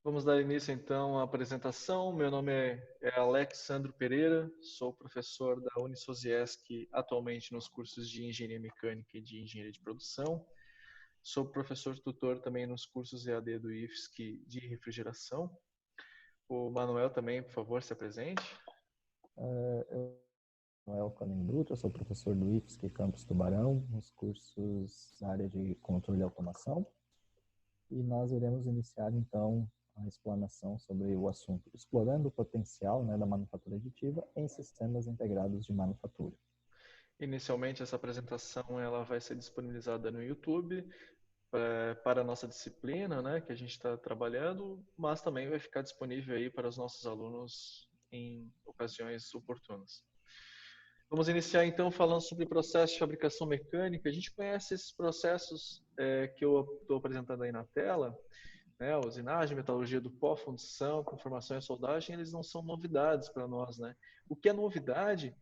Vamos dar início então à apresentação. Meu nome é Alexandro Pereira, sou professor da Unisociesc, atualmente nos cursos de Engenharia Mecânica e de Engenharia de Produção. Sou professor tutor também nos cursos EAD do IFSC de refrigeração. O Manuel também, por favor, se apresente. Eu sou Manuel Conen Dutra, sou professor do IFSC Campus Tubarão, nos cursos da área de controle e automação. E nós iremos iniciar, então, a explanação sobre o assunto, explorando o potencial da manufatura aditiva em sistemas integrados de manufatura. Inicialmente, essa apresentação ela vai ser disponibilizada no YouTube para a nossa disciplina, né, que a gente está trabalhando, mas também vai ficar disponível aí para os nossos alunos em ocasiões oportunas. Vamos iniciar então falando sobre processo de fabricação mecânica. A gente conhece esses processos que eu estou apresentando aí na tela, né? Usinagem, metalurgia do pó, fundição, conformação e soldagem, eles não são novidades para nós, né? O que é novidade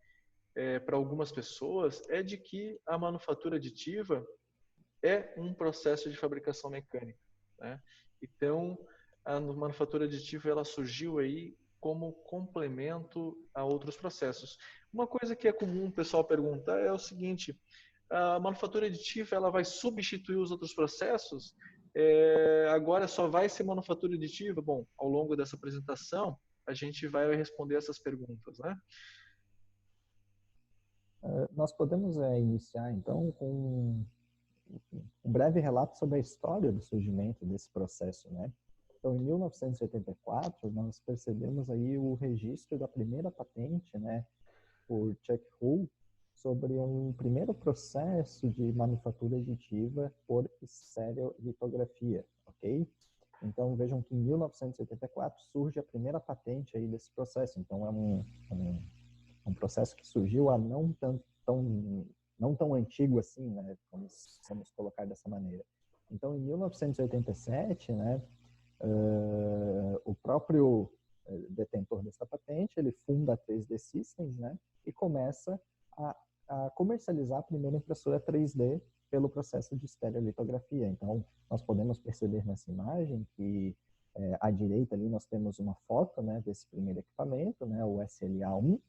para algumas pessoas é de que a manufatura aditiva é um processo de fabricação mecânica, né? Então, a manufatura aditiva ela surgiu aí como complemento a outros processos. Uma coisa que é comum o pessoal perguntar é o seguinte: a manufatura aditiva ela vai substituir os outros processos? Agora só vai ser manufatura aditiva? Bom, ao longo dessa apresentação a gente vai responder essas perguntas, né? Nós podemos iniciar, então, com um breve relato sobre a história do surgimento desse processo, né? Então, em 1984, nós percebemos aí o registro da primeira patente, né, por Chuck Hull, sobre um primeiro processo de manufatura aditiva por estereolitografia, ok? Então, vejam que em 1984 surge a primeira patente aí desse processo. Então, é um processo que surgiu há não tão antigo assim, né? Vamos colocar dessa maneira. Então, em 1987, né, o próprio detentor dessa patente, ele funda a 3D Systems, né, e começa a comercializar a primeira impressora 3D pelo processo de estereolitografia. Então, nós podemos perceber nessa imagem que à direita ali nós temos uma foto, né, desse primeiro equipamento, né, o SLA-1.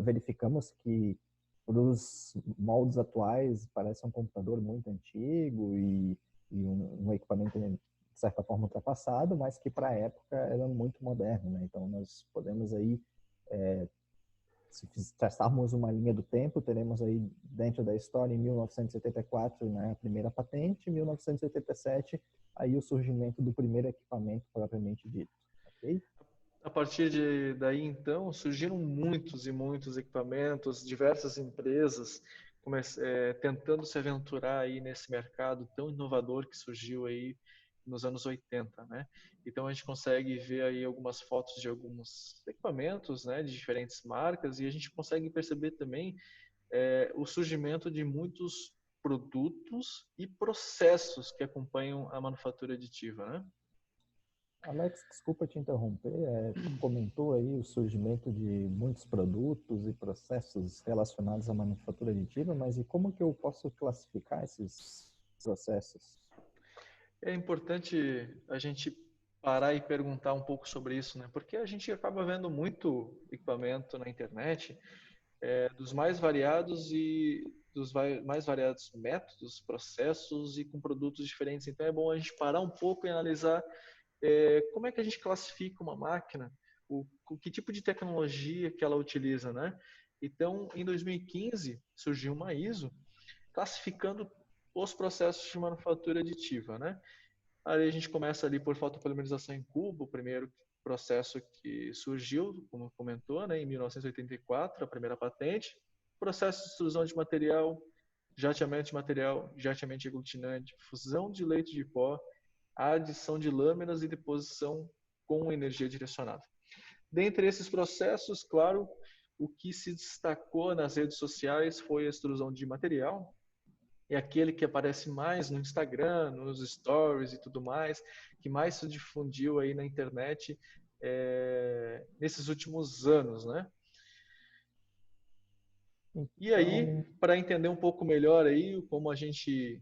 Verificamos que para os moldes atuais parece um computador muito antigo e um equipamento de certa forma ultrapassado, mas que para a época era muito moderno, né? Então nós podemos aí, se traçarmos uma linha do tempo, teremos aí dentro da história em 1974, né, a primeira patente, em 1987 aí o surgimento do primeiro equipamento propriamente dito, ok? A partir daí, então, surgiram muitos e muitos equipamentos, diversas empresas tentando se aventurar aí nesse mercado tão inovador que surgiu aí nos anos 80, né? Então a gente consegue ver aí algumas fotos de alguns equipamentos, né, de diferentes marcas, e a gente consegue perceber também o surgimento de muitos produtos e processos que acompanham a manufatura aditiva, né? Alex, desculpa te interromper, tu comentou aí o surgimento de muitos produtos e processos relacionados à manufatura aditiva, mas e como que eu posso classificar esses processos? É importante a gente parar e perguntar um pouco sobre isso, né? Porque a gente acaba vendo muito equipamento na internet, dos mais variados e dos mais variados métodos, processos e com produtos diferentes. Então é bom a gente parar um pouco e analisar como é que a gente classifica uma máquina, que tipo de tecnologia que ela utiliza, né? Então, em 2015, surgiu uma ISO classificando os processos de manufatura aditiva, né? Aí a gente começa ali por fotopolimerização em cubo, o primeiro processo que surgiu, como comentou, né, em 1984, a primeira patente. Processo de extrusão de material, jateamento de material, jateamento aglutinante, fusão de leite de pó, adição de lâminas e deposição com energia direcionada. Dentre esses processos, claro, o que se destacou nas redes sociais foi a extrusão de material, é aquele que aparece mais no Instagram, nos stories e tudo mais, que mais se difundiu aí na internet nesses últimos anos, né? E aí, Então, para entender um pouco melhor aí como a gente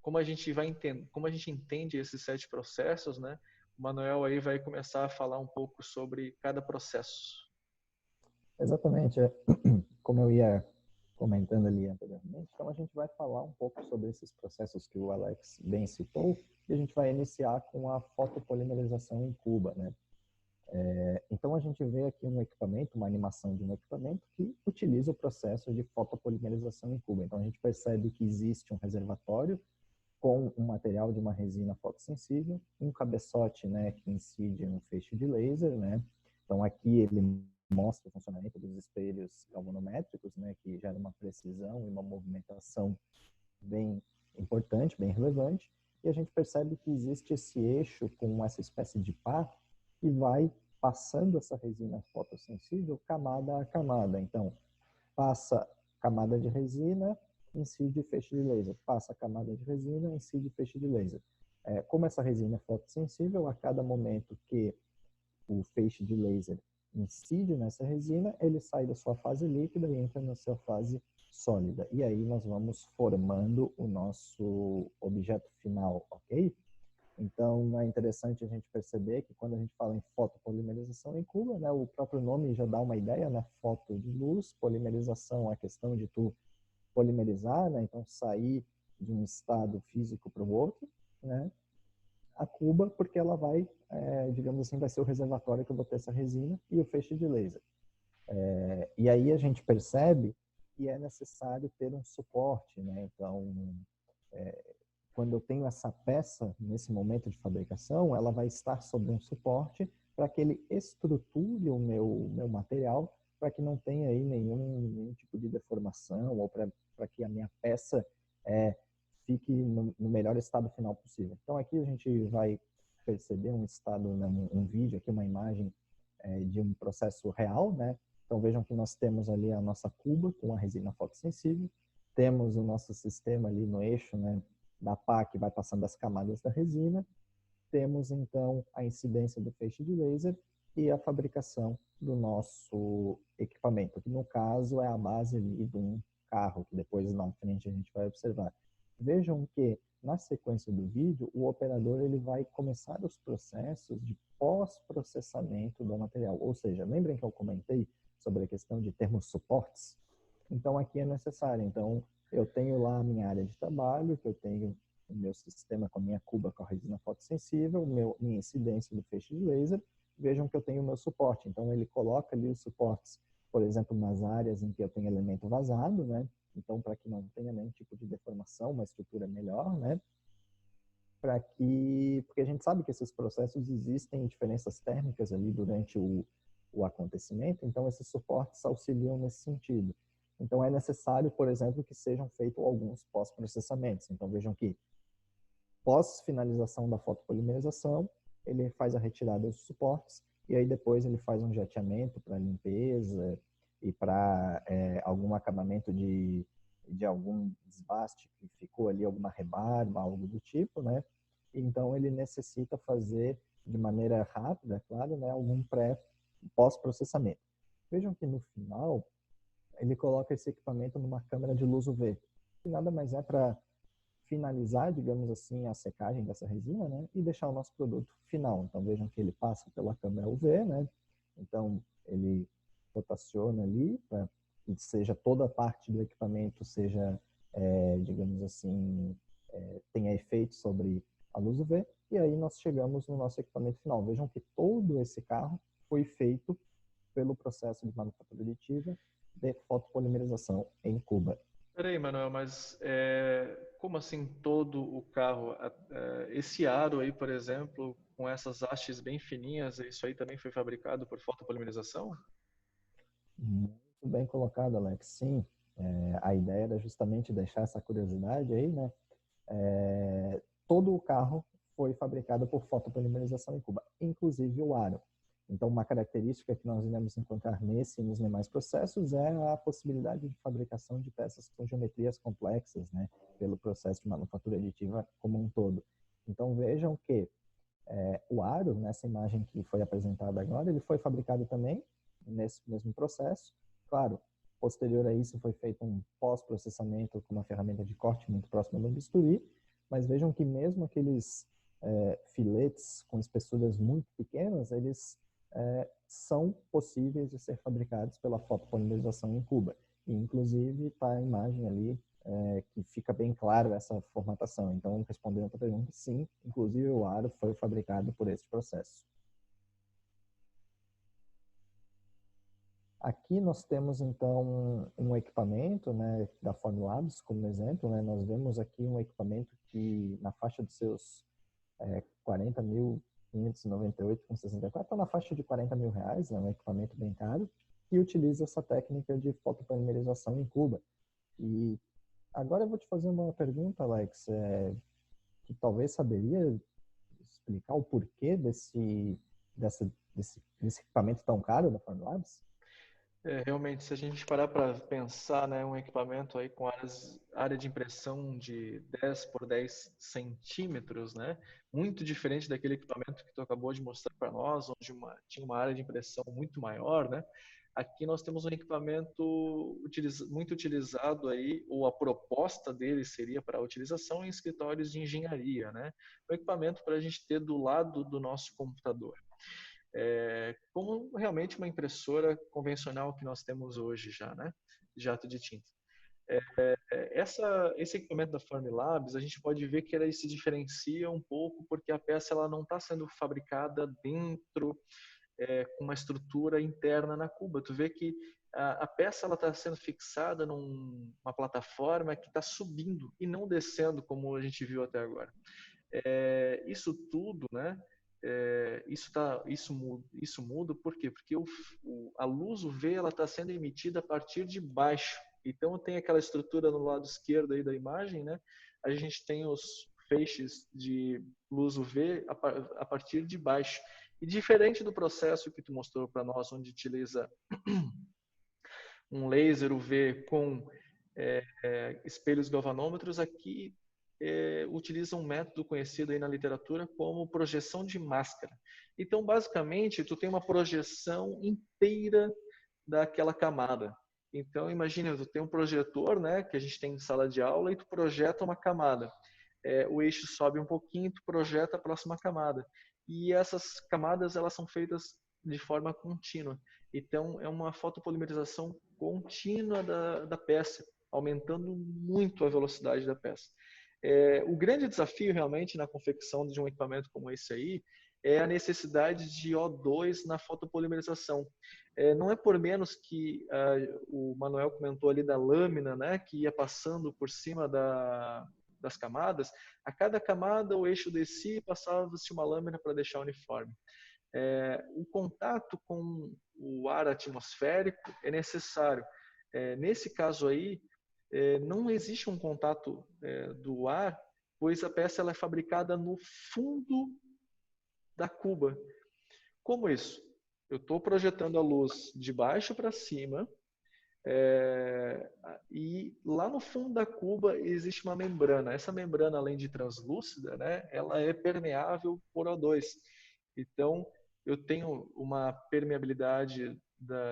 como a gente vai como a gente entende esses 7 processos, né? O Manuel aí vai começar a falar um pouco sobre cada processo. Exatamente. Como eu ia comentando ali anteriormente, então a gente vai falar um pouco sobre esses processos que o Alex bem citou, e a gente vai iniciar com a fotopolimerização em Cuba, né? Então a gente vê aqui um equipamento, uma animação de um equipamento que utiliza o processo de fotopolimerização em Cuba. Então a gente percebe que existe um reservatório com um material de uma resina fotossensível, um cabeçote, né, que incide um feixe de laser, né? Então aqui ele mostra o funcionamento dos espelhos galvanométricos, né, que gera uma precisão e uma movimentação bem importante, bem relevante. E a gente percebe que existe esse eixo com essa espécie de pá que vai passando essa resina fotossensível camada a camada. Então, passa camada de resina, incide feixe de laser. Passa camada de resina, incide feixe de laser. Como essa resina é fotossensível, a cada momento que o feixe de laser incide nessa resina, ele sai da sua fase líquida e entra na sua fase sólida. E aí nós vamos formando o nosso objeto final, ok? Então, é interessante a gente perceber que quando a gente fala em fotopolimerização em Cuba, né, o próprio nome já dá uma ideia, né? Foto de luz, polimerização é a questão de tu polimerizar, né? Então, sair de um estado físico para o outro, né? A Cuba, porque ela vai, digamos assim, vai ser o reservatório que eu vou ter essa resina e o feixe de laser. E aí a gente percebe que é necessário ter um suporte, né? Então, quando eu tenho essa peça nesse momento de fabricação, ela vai estar sobre um suporte para que ele estruture o meu material, para que não tenha aí nenhum tipo de deformação ou para que a minha peça fique no melhor estado final possível. Então aqui a gente vai perceber um estado, né, um vídeo aqui, uma imagem de um processo real, né? Então vejam que nós temos ali a nossa cuba com a resina fotossensível, temos o nosso sistema ali no eixo, né, da pá que vai passando as camadas da resina, temos então a incidência do feixe de laser e a fabricação do nosso equipamento, que no caso é a base ali de um carro, que depois na frente a gente vai observar. Vejam que na sequência do vídeo, o operador ele vai começar os processos de pós-processamento do material. Ou seja, lembrem que eu comentei sobre a questão de termos suportes? Então, aqui é necessário. Então, eu tenho lá a minha área de trabalho, que eu tenho o meu sistema com a minha cuba com a resina fotossensível, minha incidência do feixe de laser. Vejam que eu tenho o meu suporte. Então, ele coloca ali os suportes, por exemplo, nas áreas em que eu tenho elemento vazado, né? Então, para que não tenha nenhum tipo de deformação, uma estrutura melhor, né? Porque a gente sabe que esses processos existem diferenças térmicas ali durante o acontecimento, então esses suportes auxiliam nesse sentido. Então é necessário, por exemplo, que sejam feitos alguns pós-processamentos. Então vejam que pós-finalização da fotopolimerização, ele faz a retirada dos suportes e aí depois ele faz um jateamento para limpeza e para algum acabamento de algum desbaste que ficou ali, alguma rebarba, algo do tipo, né? Então ele necessita fazer de maneira rápida, claro, né, algum pós-processamento. Vejam que no final ele coloca esse equipamento numa câmera de luz UV, que nada mais é para finalizar, digamos assim, a secagem dessa resina, né, e deixar o nosso produto final. Então vejam que ele passa pela câmera UV, né? Então ele rotaciona ali para que seja toda a parte do equipamento seja, digamos assim, tenha efeito sobre a luz UV, e aí nós chegamos no nosso equipamento final. Vejam que todo esse carro foi feito pelo processo de manufatura aditiva de fotopolimerização em Cuba. Peraí, Manuel, mas como assim todo o carro? Esse aro aí, por exemplo, com essas hastes bem fininhas, isso aí também foi fabricado por fotopolimerização? Muito bem colocado, Alex. Sim, a ideia era justamente deixar essa curiosidade aí, né? Todo o carro foi fabricado por fotopolimerização em Cuba, inclusive o aro. Então, uma característica que nós iremos encontrar nesse e nos demais processos é a possibilidade de fabricação de peças com geometrias complexas, né, pelo processo de manufatura aditiva como um todo. Então, vejam que o aro, nessa imagem que foi apresentada agora, ele foi fabricado também nesse mesmo processo. Claro, posterior a isso foi feito um pós-processamento com uma ferramenta de corte muito próxima do bisturi, Mas vejam que mesmo aqueles filetes com espessuras muito pequenas, eles são possíveis de ser fabricados pela fotopolimerização em Cuba. E, inclusive, está a imagem ali que fica bem claro essa formatação. Então, respondendo a tua pergunta, sim, inclusive o aro foi fabricado por esse processo. Aqui nós temos, então, um equipamento, né, da Formlabs, como exemplo, né, nós vemos aqui um equipamento que, na faixa dos seus 40.598,64, está na faixa de R$ 40.000, né, um equipamento bem caro, que utiliza essa técnica de fotopolimerização em Cuba. E agora eu vou te fazer uma pergunta, Alex, que talvez saberia explicar o porquê desse equipamento tão caro da Formlabs? Realmente, se a gente parar para pensar, né, um equipamento aí com área de impressão de 10 por 10 centímetros, né, muito diferente daquele equipamento que tu acabou de mostrar para nós, onde tinha uma área de impressão muito maior, né? Aqui nós temos um equipamento muito utilizado aí, ou a proposta dele seria para a utilização em escritórios de engenharia, né? Um equipamento para a gente ter do lado do nosso computador. Como realmente uma impressora convencional que nós temos hoje já, né? Jato de tinta. Esse equipamento da Formlabs, a gente pode ver que ele se diferencia um pouco porque a peça ela não está sendo fabricada dentro com uma estrutura interna na cuba. Tu vê que a peça ela está sendo fixada numa plataforma que está subindo e não descendo como a gente viu até agora. Isso tudo, né? Isso muda por quê? Porque a luz UV ela está sendo emitida a partir de baixo. Então tem aquela estrutura no lado esquerdo aí da imagem, né? A gente tem os feixes de luz UV a partir de baixo. E diferente do processo que tu mostrou para nós, onde utiliza um laser UV com espelhos galvanômetros, aqui utiliza um método conhecido aí na literatura como projeção de máscara. Então, basicamente, tu tem uma projeção inteira daquela camada. Então, imagina, tu tem um projetor, né, que a gente tem em sala de aula, e tu projeta uma camada. O eixo sobe um pouquinho, tu projeta a próxima camada. E essas camadas, elas são feitas de forma contínua. Então, é uma fotopolimerização contínua da peça, aumentando muito a velocidade da peça. O grande desafio realmente na confecção de um equipamento como esse aí é a necessidade de O2 na fotopolimerização. Não é por menos que o Manuel comentou ali da lâmina, né, que ia passando por cima das camadas. A cada camada o eixo descia e passava-se uma lâmina para deixar uniforme. O contato com o ar atmosférico é necessário. Nesse caso aí, não existe um contato do ar, pois a peça ela é fabricada no fundo da cuba. Como isso? Eu estou projetando a luz de baixo para cima e lá no fundo da cuba existe uma membrana. Essa membrana, além de translúcida, né, ela é permeável por O2. Então, eu tenho uma permeabilidade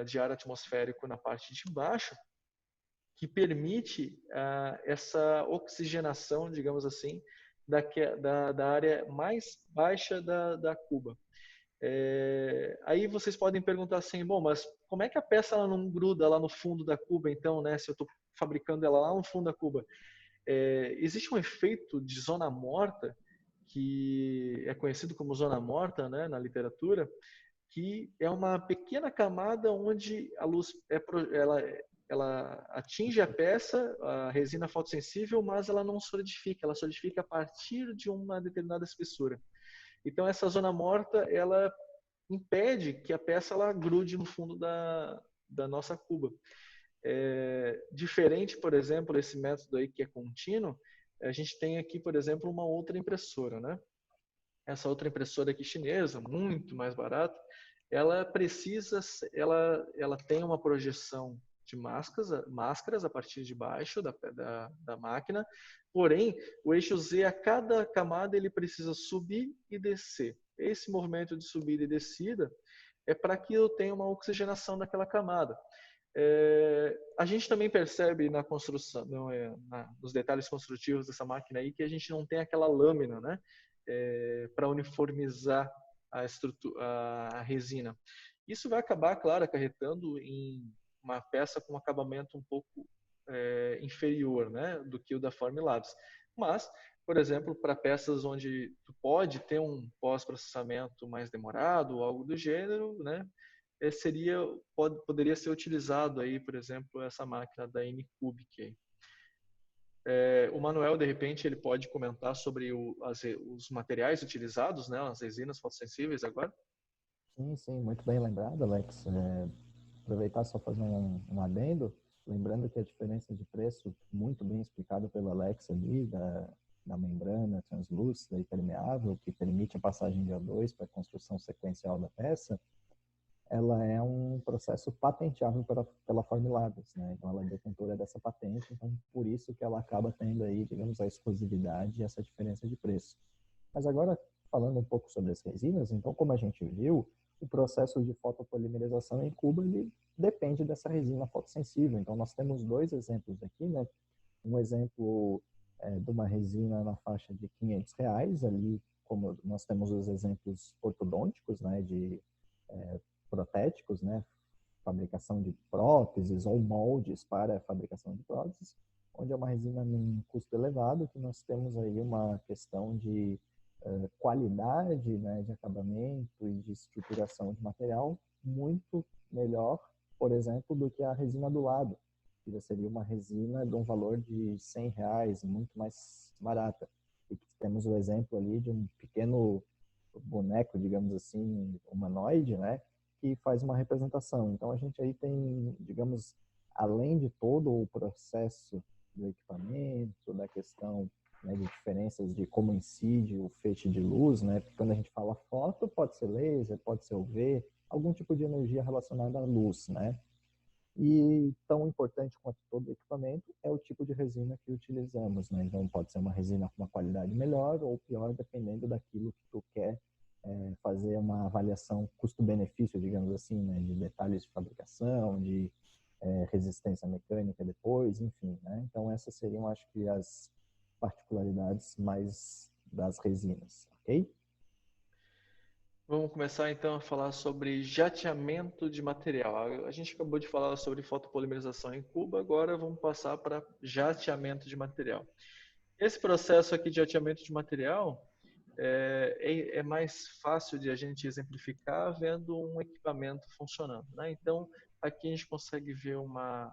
de ar atmosférico na parte de baixo que permite essa oxigenação, digamos assim, da área mais baixa da cuba. Aí vocês podem perguntar assim, bom, mas como é que a peça ela não gruda lá no fundo da cuba, então, né? Se eu estou fabricando ela lá no fundo da cuba. Existe um efeito de zona morta, que é conhecido como zona morta, né, na literatura, que é uma pequena camada onde a luz ela atinge a peça, a resina fotossensível, mas ela não solidifica, ela solidifica a partir de uma determinada espessura. Então essa zona morta, ela impede que a peça ela grude no fundo da nossa cuba. Diferente, por exemplo, esse método aí que é contínuo, a gente tem aqui, por exemplo, uma outra impressora, né? Essa outra impressora aqui chinesa, muito mais barata, ela tem uma projeção de máscaras a partir de baixo da máquina, porém, o eixo Z, a cada camada, ele precisa subir e descer. Esse movimento de subida e descida é para que eu tenha uma oxigenação daquela camada. A gente também percebe na construção, nos detalhes construtivos dessa máquina aí, que a gente não tem aquela lâmina, né, para uniformizar a resina. Isso vai acabar, claro, acarretando em uma peça com um acabamento um pouco inferior, né, do que o da Formilabs. Mas, por exemplo, para peças onde tu pode ter um pós-processamento mais demorado, algo do gênero, né, poderia ser utilizado aí, por exemplo, essa máquina da N-Cubic. O Manuel, de repente, ele pode comentar sobre os materiais utilizados, né, as resinas fotossensíveis agora? Sim, sim, muito bem lembrado, Alex. Aproveitar só fazer um adendo, lembrando que a diferença de preço, muito bem explicado pelo Alex ali, da membrana translúcida e permeável, que permite a passagem de O2 para a construção sequencial da peça, ela é um processo patenteável pela Formilabs, né? Então ela é detentora dessa patente, então por isso que ela acaba tendo aí, digamos, a exclusividade e essa diferença de preço. Mas agora, falando um pouco sobre as resinas, então como a gente viu, o processo de fotopolimerização em cubo, ele depende dessa resina fotossensível. Então nós temos dois exemplos aqui, né? Um exemplo de uma resina na faixa de R$ 500, ali como nós temos os exemplos ortodônticos, né, de protéticos, né, fabricação de próteses ou moldes para a fabricação de próteses, onde é uma resina num custo elevado, que nós temos aí uma questão de qualidade, né, de acabamento e de estruturação de material muito melhor, por exemplo, do que a resina do lado, que já seria uma resina de um valor de R$ 100, muito mais barata. E temos o exemplo ali de um pequeno boneco, digamos assim, humanoide, né, que faz uma representação. Então a gente aí tem, digamos, além de todo o processo do equipamento, da questão, né, de diferenças de como incide o feixe de luz, né, porque quando a gente fala foto, pode ser laser, pode ser UV, algum tipo de energia relacionada à luz, né? E tão importante quanto todo o equipamento é o tipo de resina que utilizamos, né? Então pode ser uma resina com uma qualidade melhor ou pior, dependendo daquilo que tu quer fazer uma avaliação custo-benefício, digamos assim, né? De detalhes de fabricação, de resistência mecânica depois, enfim, né? Então essas seriam, acho que, as particularidades mais das resinas, ok? Vamos começar então a falar sobre jateamento de material. A gente acabou de falar sobre fotopolimerização em cubo, agora vamos passar para jateamento de material. Esse processo aqui de jateamento de material é mais fácil de a gente exemplificar vendo um equipamento funcionando, né? Então, aqui a gente consegue ver uma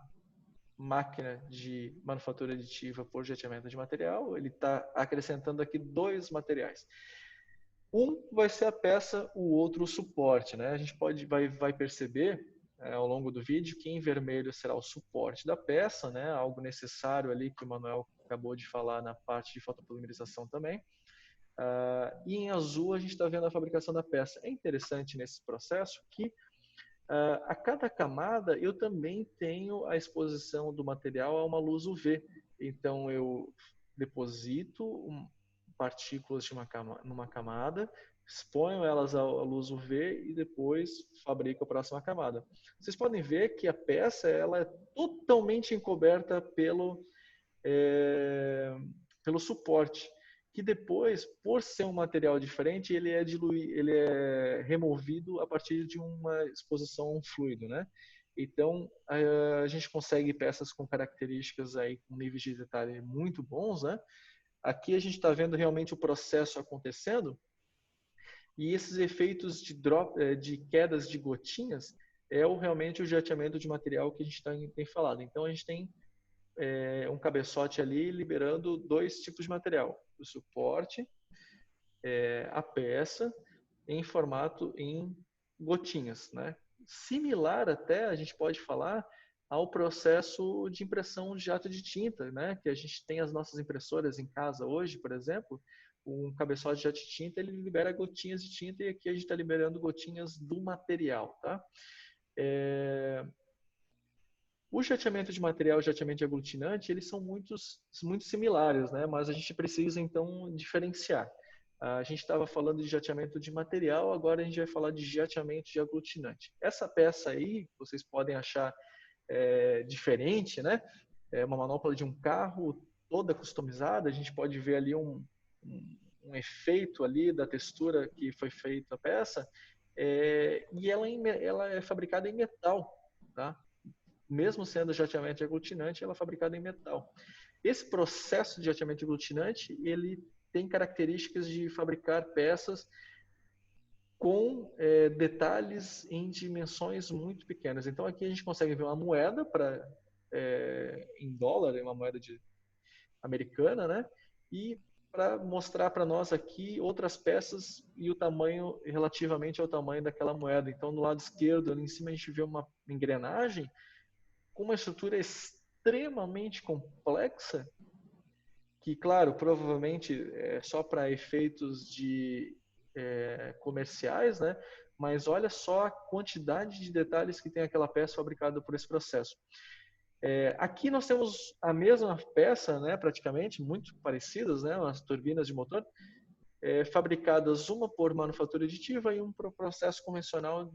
máquina de manufatura aditiva por jateamento de material. Ele está acrescentando aqui dois materiais. Um vai ser a peça, o outro o suporte, né? A gente vai perceber ao longo do vídeo que em vermelho será o suporte da peça, né? Algo necessário ali que o Manuel acabou de falar na parte de fotopolimerização também. E em azul a gente está vendo a fabricação da peça. É interessante nesse processo que a cada camada eu também tenho a exposição do material a uma luz UV. Então eu deposito partículas numa camada, exponho elas à luz UV e depois fabrico a próxima camada. Vocês podem ver que a peça ela é totalmente encoberta pelo suporte, que depois, por ser um material diferente, ele é removido a partir de uma exposição a um fluido, né? Então, a gente consegue peças com características aí, com níveis de detalhe muito bons, né? Aqui a gente está vendo realmente o processo acontecendo e esses efeitos de quedas de gotinhas realmente o jateamento de material que a gente tem falado. Então, a gente tem um cabeçote ali liberando dois tipos de material: o suporte, a peça, em formato em gotinhas, né? Similar até, a gente pode falar, ao processo de impressão de jato de tinta, né? Que a gente tem as nossas impressoras em casa hoje, por exemplo, um cabeçote de jato de tinta, ele libera gotinhas de tinta e aqui a gente está liberando gotinhas do material, tá? O jateamento de material e o jateamento de aglutinante, eles são muito similares, né? Mas a gente precisa, então, diferenciar. A gente estava falando de jateamento de material, agora a gente vai falar de jateamento de aglutinante. Essa peça aí, vocês podem achar diferente, né? Uma manopla de um carro toda customizada, a gente pode ver ali um efeito ali da textura que foi feita a peça, e ela é fabricada em metal, tá? Mesmo sendo jateamento aglutinante, ela é fabricada em metal. Esse processo de jateamento aglutinante, ele tem características de fabricar peças com detalhes em dimensões muito pequenas. Então aqui a gente consegue ver uma moeda em dólar, uma moeda americana, né? E para mostrar para nós aqui outras peças e o tamanho relativamente ao tamanho daquela moeda. Então, no lado esquerdo, ali em cima, a gente vê uma engrenagem com uma estrutura extremamente complexa, que, claro, provavelmente é só para efeitos comerciais, né? Mas olha só a quantidade de detalhes que tem aquela peça fabricada por esse processo. Aqui nós temos a mesma peça, né, praticamente, muito parecidas, né, as turbinas de motor, fabricadas uma por manufatura aditiva e um por processo convencional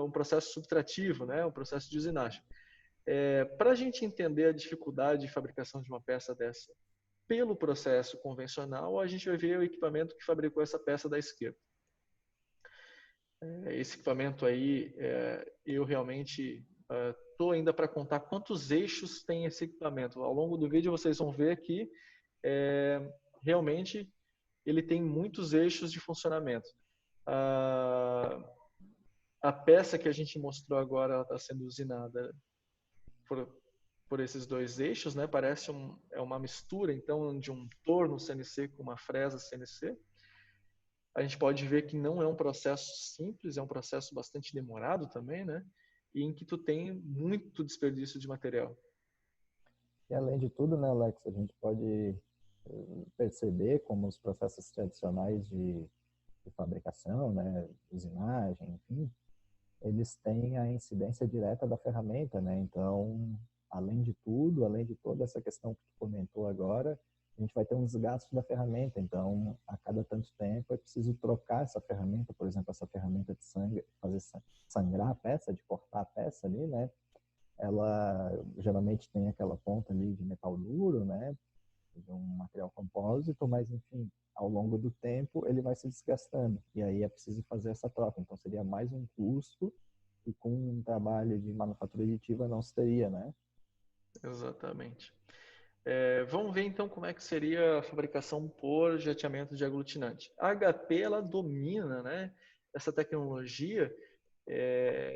um processo subtrativo, né, um processo de usinagem. Para a gente entender a dificuldade de fabricação de uma peça dessa pelo processo convencional, a gente vai ver o equipamento que fabricou essa peça da esquerda. Esse equipamento aí, eu realmente estou ainda para contar quantos eixos tem esse equipamento. Ao longo do vídeo vocês vão ver que realmente ele tem muitos eixos de funcionamento. A peça que a gente mostrou agora está sendo usinada por esses dois eixos, né? Parece uma mistura então de um torno CNC com uma fresa CNC. A gente pode ver que não é um processo simples, é um processo bastante demorado também, né? E em que tu tem muito desperdício de material. E além de tudo, né, Alex, a gente pode perceber como os processos tradicionais de fabricação, né, usinagem, enfim, eles têm a incidência direta da ferramenta, né? Então, além de tudo, além de toda essa questão que tu comentou agora, a gente vai ter um desgaste da ferramenta. Então, a cada tanto tempo é preciso trocar essa ferramenta, por exemplo, essa ferramenta de sangue, fazer sangrar a peça, de cortar a peça ali, né? Ela geralmente tem aquela ponta ali de metal duro, né? De um material compósito, mas enfim, ao longo do tempo ele vai se desgastando e aí é preciso fazer essa troca. Então seria mais um custo e com um trabalho de manufatura aditiva não se teria, né? Exatamente. Vamos ver então como é que seria a fabricação por jateamento de aglutinante. A HP ela domina, né, essa tecnologia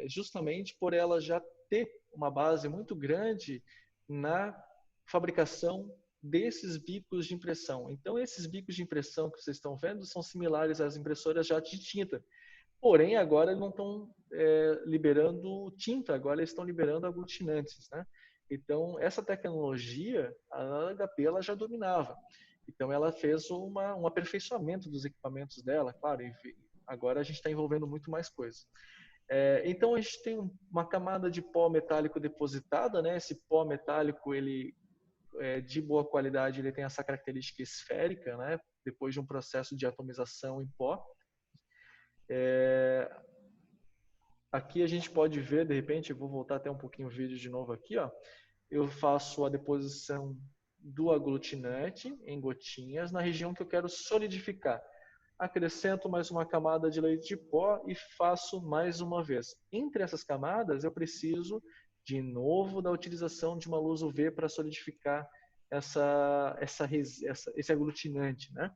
justamente por ela já ter uma base muito grande na fabricação desses bicos de impressão. Então, esses bicos de impressão que vocês estão vendo são similares às impressoras jato de tinta. Porém, agora eles não estão liberando tinta, agora eles estão liberando aglutinantes, né? Então, essa tecnologia, a HP ela já dominava. Então, ela fez um aperfeiçoamento dos equipamentos dela, claro, e agora a gente está envolvendo muito mais coisas. Então, a gente tem uma camada de pó metálico depositada, né? Esse pó metálico, ele de boa qualidade, ele tem essa característica esférica, né? Depois de um processo de atomização em pó. Aqui a gente pode ver, de repente, eu vou voltar até um pouquinho o vídeo de novo aqui, ó. Eu faço a deposição do aglutinante em gotinhas na região que eu quero solidificar. Acrescento mais uma camada de leite de pó e faço mais uma vez. Entre essas camadas, eu preciso de novo da utilização de uma luz UV para solidificar esse aglutinante, né?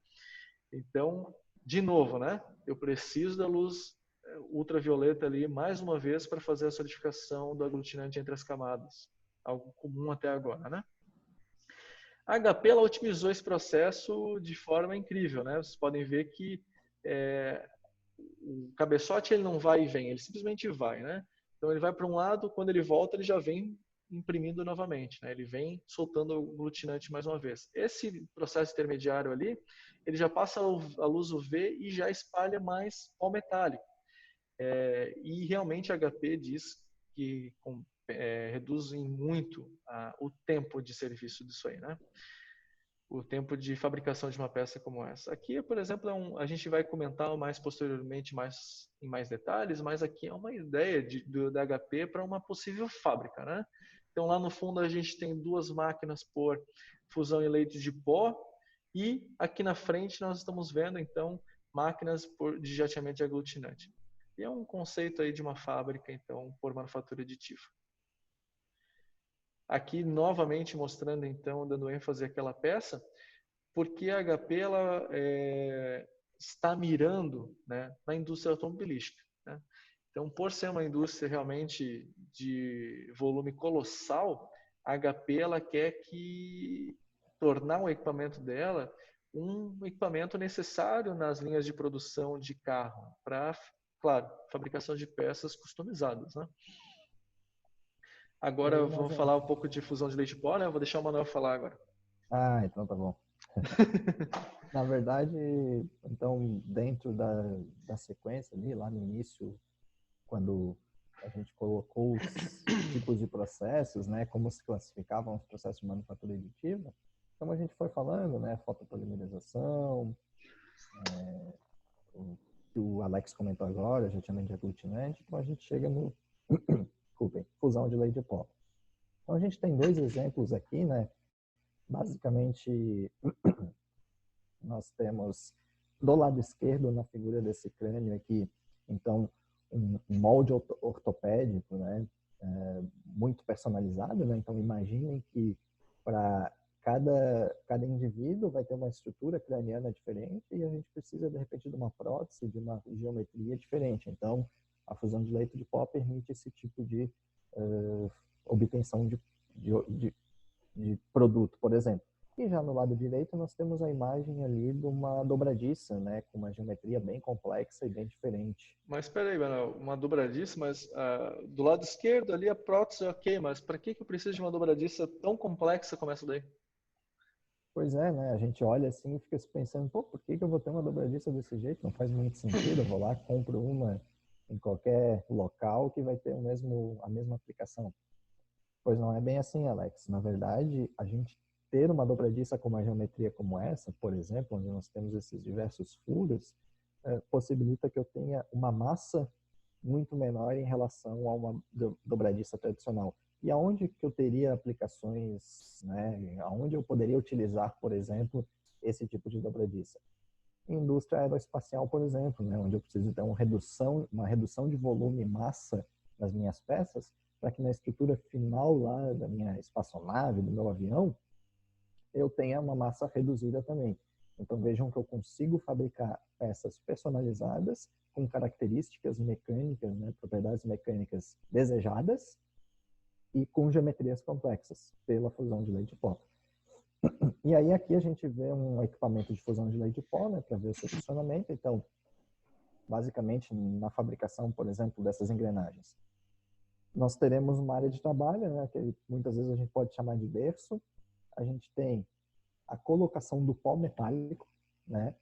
Então, de novo, né? Eu preciso da luz ultravioleta ali mais uma vez para fazer a solidificação do aglutinante entre as camadas. Algo comum até agora, né? A HP ela otimizou esse processo de forma incrível, né? Vocês podem ver que o cabeçote ele não vai e vem, ele simplesmente vai, né? Então ele vai para um lado, quando ele volta ele já vem imprimindo novamente, né? Ele vem soltando o aglutinante mais uma vez. Esse processo intermediário ali, ele já passa a luz UV e já espalha mais pó metálico. E realmente a HP diz que reduzem muito o tempo de serviço disso aí, né? o tempo de fabricação de uma peça como essa. Aqui, por exemplo, a gente vai comentar mais posteriormente, em mais detalhes, mas aqui é uma ideia da HP para uma possível fábrica, né? Então, lá no fundo, a gente tem duas máquinas por fusão e leite de pó, e aqui na frente nós estamos vendo, então, máquinas de jateamento de aglutinante. E é um conceito aí de uma fábrica, então, por manufatura aditiva. Aqui, novamente, mostrando, então, dando ênfase àquela peça, porque a HP ela, está mirando, né, na indústria automobilística, né? Então, por ser uma indústria realmente de volume colossal, a HP ela quer tornar o equipamento dela um equipamento necessário nas linhas de produção de carro, para, claro, fabricação de peças customizadas, né? E Agora aí nós... vamos falar um pouco de fusão de leite em pó, né? Eu vou deixar o Manuel falar agora. Ah, então tá bom. Na verdade, então, dentro da sequência ali, lá no início, quando a gente colocou os tipos de processos, né, como se classificavam os processos de manufatura aditiva, como a gente foi falando, né, fotopolimerização, o que o Alex comentou agora, jateamento de aglutinante, então a gente chega no, desculpem, fusão de leite de pó. Então a gente tem dois exemplos aqui, né, basicamente nós temos do lado esquerdo, na figura desse crânio aqui, então, um molde ortopédico, né, muito personalizado, né? Então, imaginem que para cada indivíduo vai ter uma estrutura craniana diferente e a gente precisa, de repente, de uma prótese, de uma geometria diferente. Então, a fusão de leite de pó permite esse tipo de obtenção de produto, por exemplo. E já no lado direito nós temos a imagem ali de uma dobradiça, né, com uma geometria bem complexa e bem diferente. Mas espera aí, Manuel, uma dobradiça, mas do lado esquerdo ali a prótese é ok, mas para que eu preciso de uma dobradiça tão complexa como essa daí? Pois é, né? A gente olha assim e fica se pensando, pô, por que eu vou ter uma dobradiça desse jeito? Não faz muito sentido. Eu vou lá, compro uma em qualquer local que vai ter a mesma aplicação. Pois não é bem assim, Alex. Na verdade, a gente ter uma dobradiça com uma geometria como essa, por exemplo, onde nós temos esses diversos furos, possibilita que eu tenha uma massa muito menor em relação a uma dobradiça tradicional. E aonde que eu teria aplicações, né? Aonde eu poderia utilizar, por exemplo, esse tipo de dobradiça? Em indústria aeroespacial, por exemplo, né? Onde eu preciso ter uma redução de volume e massa nas minhas peças, para que na estrutura final lá da minha espaçonave, do meu avião, eu tenha uma massa reduzida também. Então vejam que eu consigo fabricar peças personalizadas com características mecânicas, né, propriedades mecânicas desejadas e com geometrias complexas pela fusão de leite de pó. E aí aqui a gente vê um equipamento de fusão de leite de pó, né, para ver o seu funcionamento. Então, basicamente na fabricação, por exemplo, dessas engrenagens, nós teremos uma área de trabalho, né, que muitas vezes a gente pode chamar de berço. A gente tem a colocação do pó metálico, né,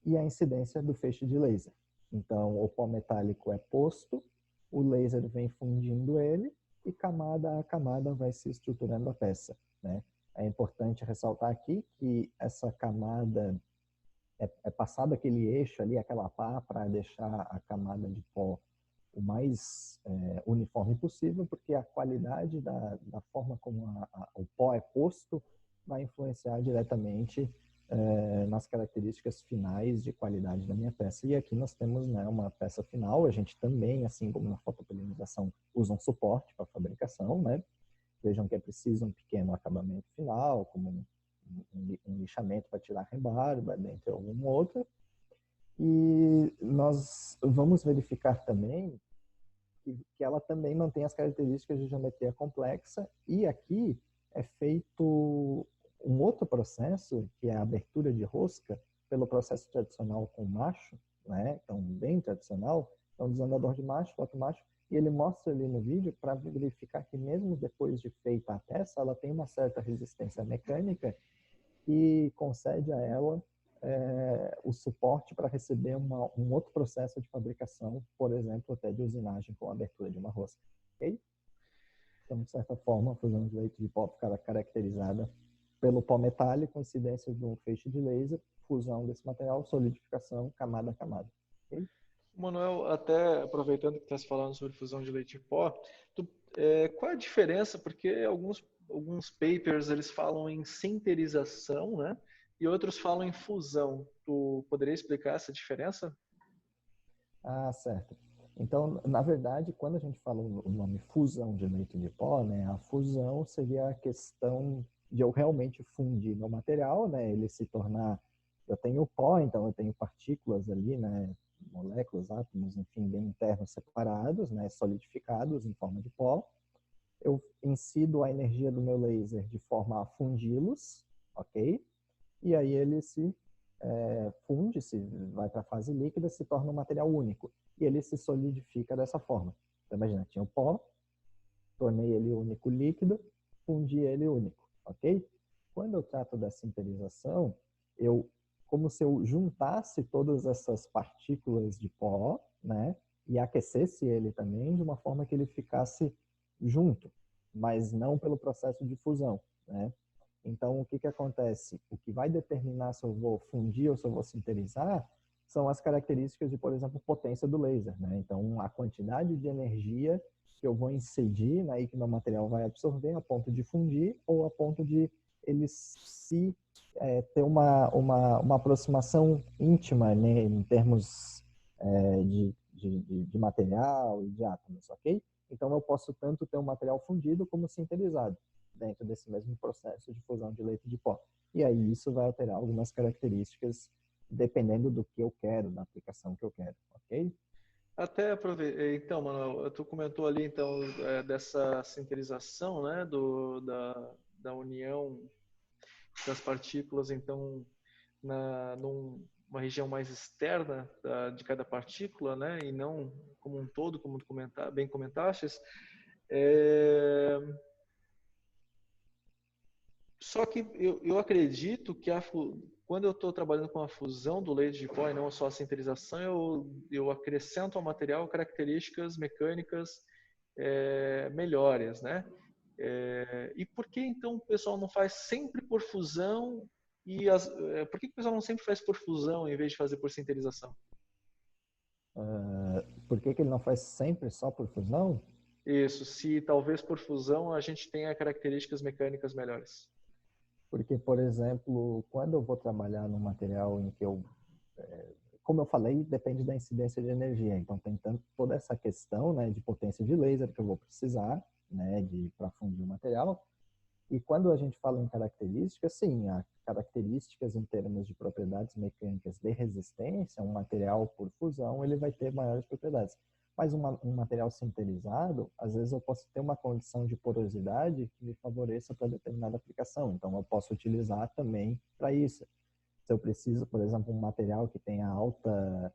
e a incidência do feixe de laser. Então, o pó metálico é posto, o laser vem fundindo ele e camada a camada vai se estruturando a peça, né? É importante ressaltar aqui que essa camada é passado aquele eixo ali, aquela pá, para deixar a camada de pó o mais uniforme possível, porque a qualidade da forma como o pó é posto vai influenciar diretamente nas características finais de qualidade da minha peça. E aqui nós temos, né, uma peça final. A gente também, assim como na fotopolimerização, usa um suporte para fabricação, né? Vejam que é preciso um pequeno acabamento final, como um lixamento para tirar a rebarba, dentre algum outro. E nós vamos verificar também que ela também mantém as características de geometria complexa, e aqui é feito um outro processo, que é a abertura de rosca, pelo processo tradicional com macho, né? Então, bem tradicional, então desandador de macho, foto macho, e ele mostra ali no vídeo para verificar que mesmo depois de feita a peça, ela tem uma certa resistência mecânica que concede a ela o suporte para receber um outro processo de fabricação, por exemplo, até de usinagem com a abertura de uma rosca. Okay? Então, de certa forma, a fusão de leite de pó fica caracterizada pelo pó metálico, incidência de um feixe de laser, fusão desse material, solidificação, camada a camada. Okay? Manuel, até aproveitando que está se falando sobre fusão de leite em pó, qual é a diferença? Porque alguns papers eles falam em sinterização, né? E outros falam em fusão. Tu poderia explicar essa diferença? Ah, certo. Então, na verdade, quando a gente fala o nome fusão de leite de pó, né, a fusão seria a questão de eu realmente fundir meu material, né, ele se tornar, eu tenho pó, então eu tenho partículas ali, né, moléculas, átomos, enfim, bem internos separados, né, solidificados em forma de pó. Eu incido a energia do meu laser de forma a fundi-los, ok? E aí ele se funde, se vai para a fase líquida, se torna um material único. E ele se solidifica dessa forma. Então, imagina, tinha o pó, tornei ele único líquido, fundi ele único, ok? Quando eu trato da sinterização, como se eu juntasse todas essas partículas de pó, né, e aquecesse ele também de uma forma que ele ficasse junto, mas não pelo processo de fusão, né? Então, o que acontece? O que vai determinar se eu vou fundir ou se eu vou sinterizar são as características de, por exemplo, potência do laser, né? Então, a quantidade de energia que eu vou incidir, né, e que meu material vai absorver a ponto de fundir ou a ponto de ele se ter uma aproximação íntima, né, em termos de material e de átomos, ok? Então, eu posso tanto ter um material fundido como sinterizado dentro desse mesmo processo de fusão de leite de pó. E aí isso vai alterar algumas características dependendo do que eu quero, da aplicação que eu quero, ok? Até aproveitar, então, Manuel, tu comentou ali então dessa sinterização, né, da união das partículas, então, numa região mais externa de cada partícula, né, e não como um todo, como tu bem comentaste. Só que eu acredito que quando eu estou trabalhando com a fusão do leite de pó e não só a sinterização, eu acrescento ao material características mecânicas melhores, né? E por que então o pessoal não faz sempre por fusão por que o pessoal não sempre faz por fusão em vez de fazer por sinterização? Por que ele não faz sempre só por fusão? Isso, se talvez por fusão a gente tenha características mecânicas melhores. Porque, por exemplo, quando eu vou trabalhar num material em que como eu falei, depende da incidência de energia. Então, tem toda essa questão, né, de potência de laser que eu vou precisar, né, para fundir o material. E quando a gente fala em características, sim, há características em termos de propriedades mecânicas de resistência, um material por fusão, ele vai ter maiores propriedades. Mas um material sinterizado, às vezes eu posso ter uma condição de porosidade que me favoreça para determinada aplicação. Então, eu posso utilizar também para isso. Se eu preciso, por exemplo, um material que tenha alta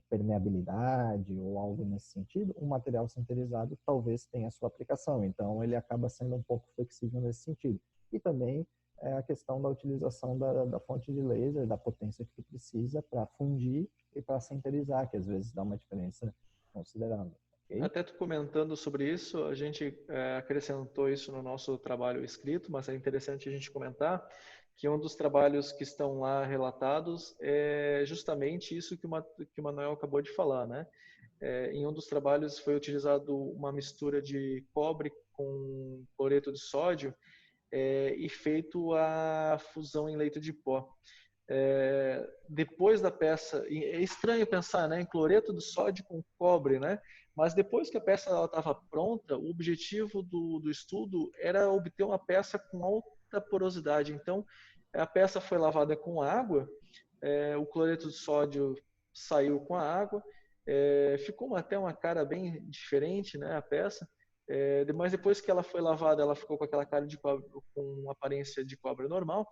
permeabilidade ou algo nesse sentido, um material sinterizado talvez tenha sua aplicação. Então, ele acaba sendo um pouco flexível nesse sentido. E também a questão da utilização da fonte de laser, da potência que tu precisa para fundir e para sinterizar, que às vezes dá uma diferença considerável. Okay? Até tu comentando sobre isso, a gente acrescentou isso no nosso trabalho escrito, mas é interessante a gente comentar que um dos trabalhos que estão lá relatados é justamente isso que o Manuel acabou de falar, né? Em um dos trabalhos foi utilizado uma mistura de cobre com cloreto de sódio e feito a fusão em leito de pó. Depois da peça, é estranho pensar, né, em cloreto de sódio com cobre, né? Mas depois que a peça estava pronta, o objetivo do estudo era obter uma peça com alta porosidade. Então, a peça foi lavada com água, o cloreto de sódio saiu com a água, ficou até uma cara bem diferente, né, a peça. Mas depois que ela foi lavada, ela ficou com aquela cara de cobre, com aparência de cobre normal.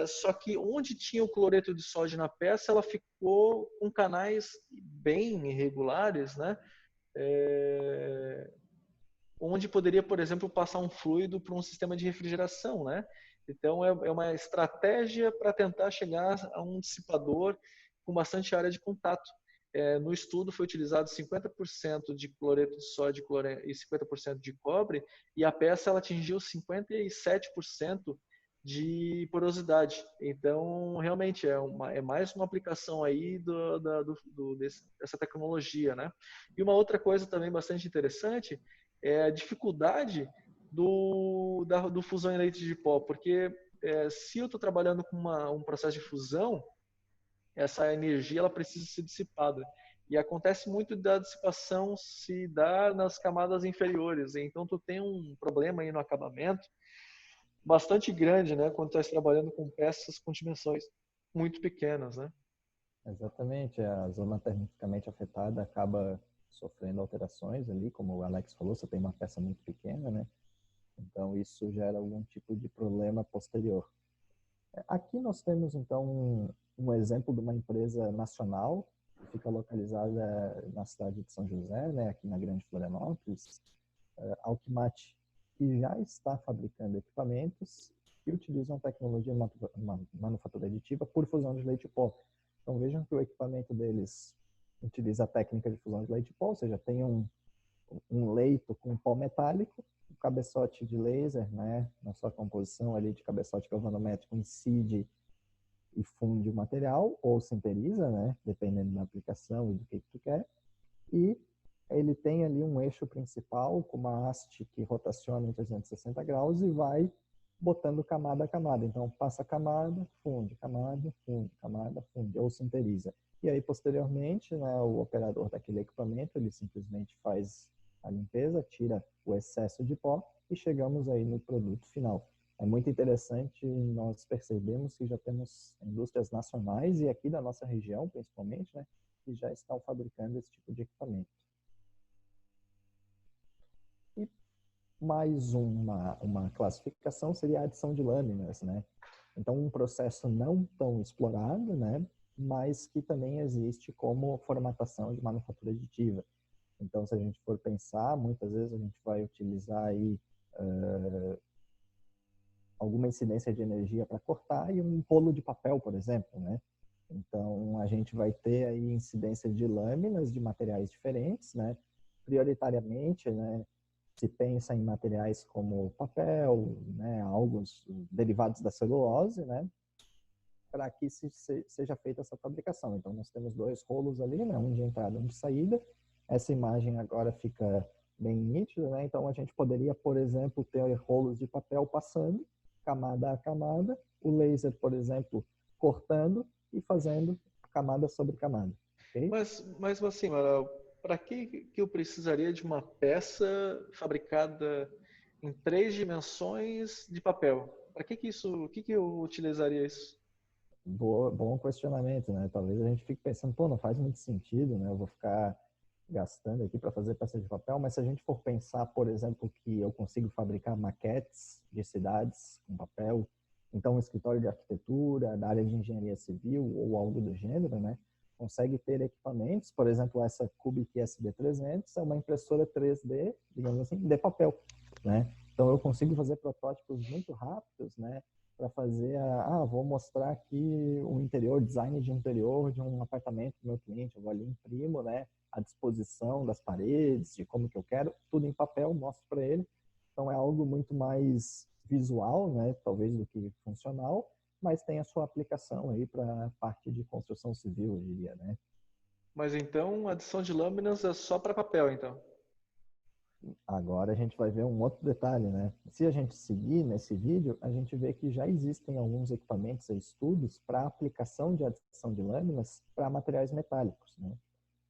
Só que onde tinha o cloreto de sódio na peça, ela ficou com canais bem irregulares, né? Onde poderia, por exemplo, passar um fluido para um sistema de refrigeração, né? Então, é uma estratégia para tentar chegar a um dissipador com bastante área de contato. No estudo foi utilizado 50% de cloreto de sódio e 50% de cobre, e a peça ela atingiu 57% de porosidade. Então, realmente, é mais uma aplicação aí dessa tecnologia, né? E uma outra coisa também bastante interessante é a dificuldade do fusão em leite de pó, porque se eu estou trabalhando com um processo de fusão, essa energia ela precisa ser dissipada. E acontece muito da dissipação se dá nas camadas inferiores. Então, tu tem um problema aí no acabamento bastante grande, né? Quando tu está trabalhando com peças com dimensões muito pequenas, né? Exatamente, a zona termicamente afetada acaba sofrendo alterações ali, como o Alex falou, você tem uma peça muito pequena, né? Então isso gera algum tipo de problema posterior. Aqui nós temos então um exemplo de uma empresa nacional que fica localizada na cidade de São José, né, aqui na Grande Florianópolis, Alkmaty, que já está fabricando equipamentos que utilizam tecnologia manufatura aditiva por fusão de leite em pó. Então vejam que o equipamento deles utiliza a técnica de fusão de leite em pó, ou seja, tem um leito com pó metálico, um cabeçote de laser, né, na sua composição ali de cabeçote galvanométrico incide e funde o material, ou sinteriza, né, dependendo da aplicação e do que tu quer, e ele tem ali um eixo principal com uma haste que rotaciona em 360 graus e vai botando camada a camada. Então, passa camada, funde, ou sinteriza. E aí, posteriormente, né, o operador daquele equipamento, ele simplesmente faz a limpeza, tira o excesso de pó e chegamos aí no produto final. É muito interessante, nós percebemos que já temos indústrias nacionais e aqui da nossa região, principalmente, né, que já estão fabricando esse tipo de equipamento. E mais uma classificação seria a adição de lâminas, né? Então, um processo não tão explorado, né? Mas que também existe como formatação de manufatura aditiva. Então, se a gente for pensar, muitas vezes a gente vai utilizar aí alguma incidência de energia para cortar e um rolo de papel, por exemplo, né? Então, a gente vai ter aí incidência de lâminas de materiais diferentes, né? Prioritariamente, né? Se pensa em materiais como papel, né? Alguns derivados da celulose, né? Para que seja feita essa fabricação. Então, nós temos dois rolos ali, né? Um de entrada e um de saída. Essa imagem agora fica bem nítida, né? Então, a gente poderia, por exemplo, ter rolos de papel passando, camada a camada, o laser, por exemplo, cortando e fazendo camada sobre camada. Okay? Mas assim, para que eu precisaria de uma peça fabricada em 3 dimensões de papel? Para o que eu utilizaria isso? Bom questionamento, né? Talvez a gente fique pensando, pô, não faz muito sentido, né? Eu vou ficar gastando aqui para fazer peça de papel, mas se a gente for pensar, por exemplo, que eu consigo fabricar maquetes de cidades com papel, então um escritório de arquitetura, da área de engenharia civil ou algo do gênero, né? Consegue ter equipamentos, por exemplo, essa Cubic SB300 é uma impressora 3D, digamos assim, de papel, né? Então eu consigo fazer protótipos muito rápidos, né? Para fazer vou mostrar aqui o interior, design de interior de um apartamento do meu cliente, eu vou ali imprimo, né? A disposição das paredes, de como que eu quero, tudo em papel, mostro para ele. Então é algo muito mais visual, né, talvez do que funcional, mas tem a sua aplicação aí para a parte de construção civil, eu diria, né? Mas então, adição de lâminas é só para papel, então. Agora a gente vai ver um outro detalhe, né? Se a gente seguir nesse vídeo, a gente vê que já existem alguns equipamentos e estudos para aplicação de adição de lâminas para materiais metálicos, né?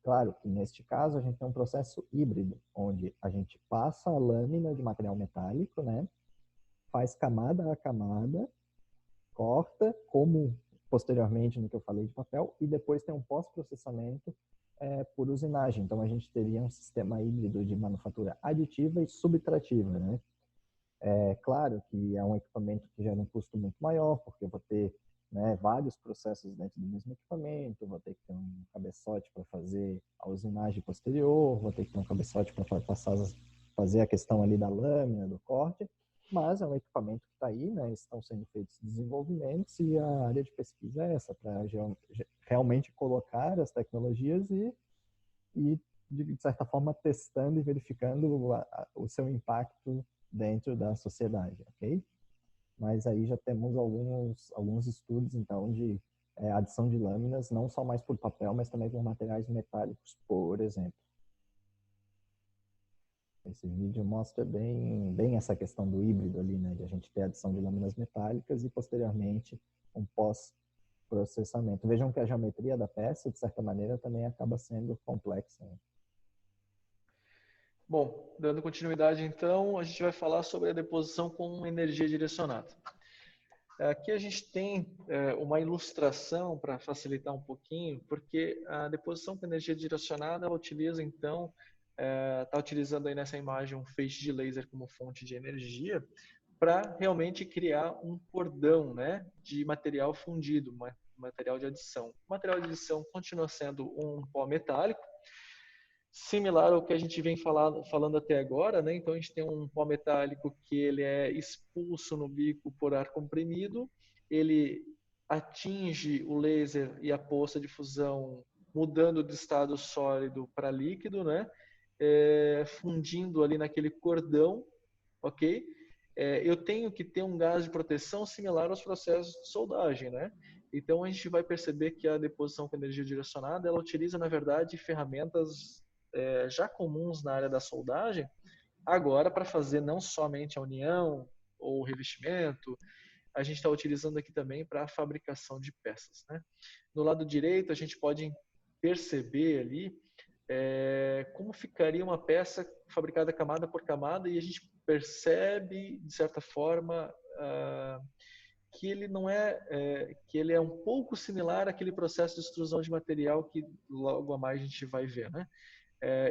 Claro que neste caso a gente tem um processo híbrido, onde a gente passa a lâmina de material metálico, né? Faz camada a camada, corta, como posteriormente no que eu falei de papel, e depois tem um pós-processamento por usinagem. Então a gente teria um sistema híbrido de manufatura aditiva e subtrativa, né? É claro que é um equipamento que gera um custo muito maior, porque eu vou ter, né, vários processos dentro do mesmo equipamento, vou ter que ter um cabeçote para fazer a usinagem posterior, vou ter que ter um cabeçote para fazer a questão ali da lâmina, do corte, mas é um equipamento que está aí, né, estão sendo feitos desenvolvimentos e a área de pesquisa é essa, para realmente colocar as tecnologias e de certa forma, testando e verificando o seu impacto dentro da sociedade, ok? mas aí já temos alguns estudos, então, de adição de lâminas, não só mais por papel, mas também por materiais metálicos, por exemplo. Esse vídeo mostra bem essa questão do híbrido ali, né? De a gente ter adição de lâminas metálicas e, posteriormente, um pós-processamento. Vejam que a geometria da peça, de certa maneira, também acaba sendo complexa, né? Bom, dando continuidade então, a gente vai falar sobre a deposição com energia direcionada. Aqui a gente tem uma ilustração para facilitar um pouquinho, porque a deposição com energia direcionada ela utiliza então, está utilizando aí nessa imagem um feixe de laser como fonte de energia para realmente criar um cordão, né, de material fundido, material de adição. O material de adição continua sendo um pó metálico, similar ao que a gente vem falando até agora, né? Então a gente tem um pó metálico que ele é expulso no bico por ar comprimido, ele atinge o laser e a poça de fusão mudando de estado sólido para líquido, né? Fundindo ali naquele cordão, ok? Eu tenho que ter um gás de proteção similar aos processos de soldagem, né? Então a gente vai perceber que a deposição com energia direcionada ela utiliza na verdade ferramentas já comuns na área da soldagem, agora para fazer não somente a união ou o revestimento, a gente está utilizando aqui também para a fabricação de peças, né? No lado direito, a gente pode perceber ali como ficaria uma peça fabricada camada por camada e a gente percebe, de certa forma, que ele não que ele é um pouco similar àquele processo de extrusão de material que logo a mais a gente vai ver, né?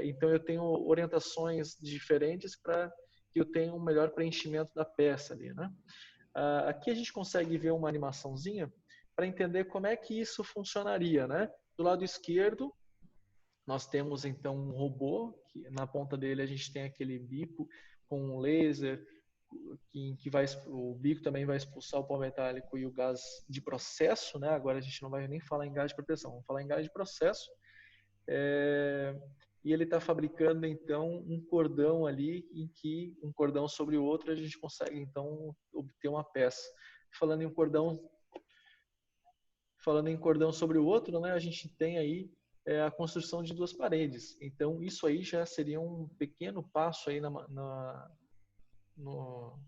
Então eu tenho orientações diferentes para que eu tenha um melhor preenchimento da peça ali, né? Aqui a gente consegue ver uma animaçãozinha para entender como é que isso funcionaria, né? Do lado esquerdo, nós temos então um robô, que na ponta dele a gente tem aquele bico com um laser, o bico também vai expulsar o pó metálico e o gás de processo, né? Agora a gente não vai nem falar em gás de proteção, vamos falar em gás de processo. E ele está fabricando então um cordão ali, em que um cordão sobre o outro a gente consegue então obter uma peça. Falando em cordão sobre o outro, né, a gente tem aí a construção de duas paredes. Então isso aí já seria um pequeno passo aí no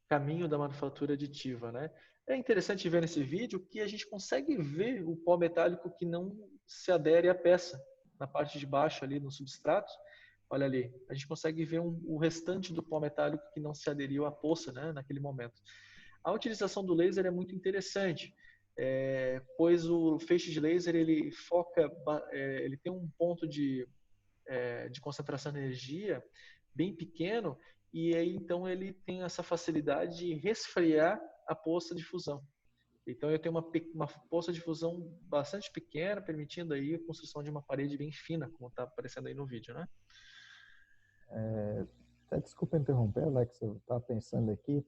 caminho da manufatura aditiva, né? É interessante ver nesse vídeo que a gente consegue ver o pó metálico que não se adere à peça na parte de baixo ali no substrato. Olha ali, a gente consegue ver o restante do pó metálico que não se aderiu à poça, né, naquele momento. A utilização do laser é muito interessante, pois o feixe de laser ele foca, ele tem um ponto de concentração de energia bem pequeno e aí então ele tem essa facilidade de resfriar a poça de fusão. Então eu tenho uma poça de fusão bastante pequena, permitindo aí a construção de uma parede bem fina, como está aparecendo aí no vídeo, né? Desculpa interromper, Alex, eu estava pensando aqui,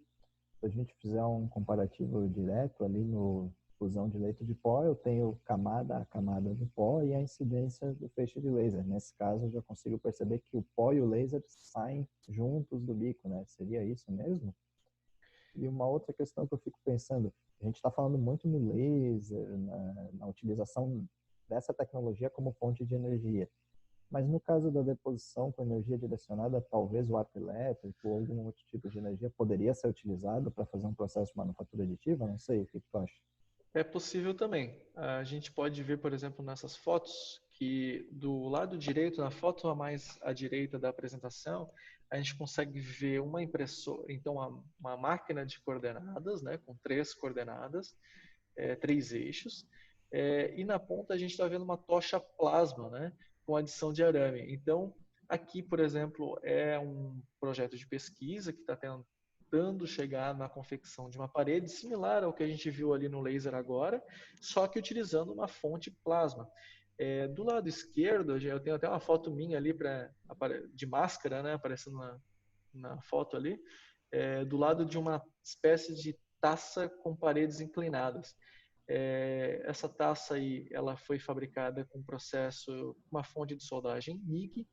se a gente fizer um comparativo direto ali no fusão de leito de pó, eu tenho a camada do pó e a incidência do feixe de laser. Nesse caso, eu já consigo perceber que o pó e o laser saem juntos do bico, né? Seria isso mesmo? E uma outra questão que eu fico pensando, a gente está falando muito no laser, na utilização dessa tecnologia como fonte de energia. Mas no caso da deposição com energia direcionada, talvez o arco elétrico ou algum outro tipo de energia poderia ser utilizado para fazer um processo de manufatura aditiva? Não sei, o que tu acha? É possível também. A gente pode ver, por exemplo, nessas fotos, que do lado direito, na foto a mais à direita da apresentação, a gente consegue ver uma impressora, então uma máquina de coordenadas, né, com 3 coordenadas, 3 eixos, e na ponta a gente está vendo uma tocha plasma, né, com adição de arame. Então, aqui, por exemplo, é um projeto de pesquisa que está tentando chegar na confecção de uma parede similar ao que a gente viu ali no laser agora, só que utilizando uma fonte plasma. Do lado esquerdo, eu tenho até uma foto minha ali de máscara, né, aparecendo na foto ali, do lado de uma espécie de taça com paredes inclinadas. Essa taça aí, ela foi fabricada com uma fonte de soldagem MIG,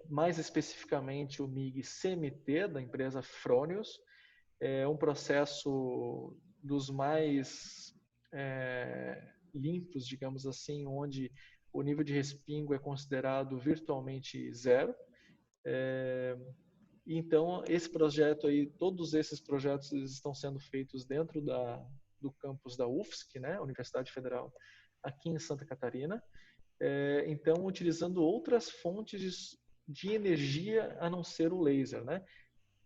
mais especificamente o MIG CMT da empresa Fronius, é um processo dos mais limpos, digamos assim, onde o nível de respingo é considerado virtualmente zero. Então, esse projeto aí, todos esses projetos eles estão sendo feitos dentro do campus da UFSC, né, Universidade Federal, aqui em Santa Catarina. Então, utilizando outras fontes de energia a não ser o laser, né?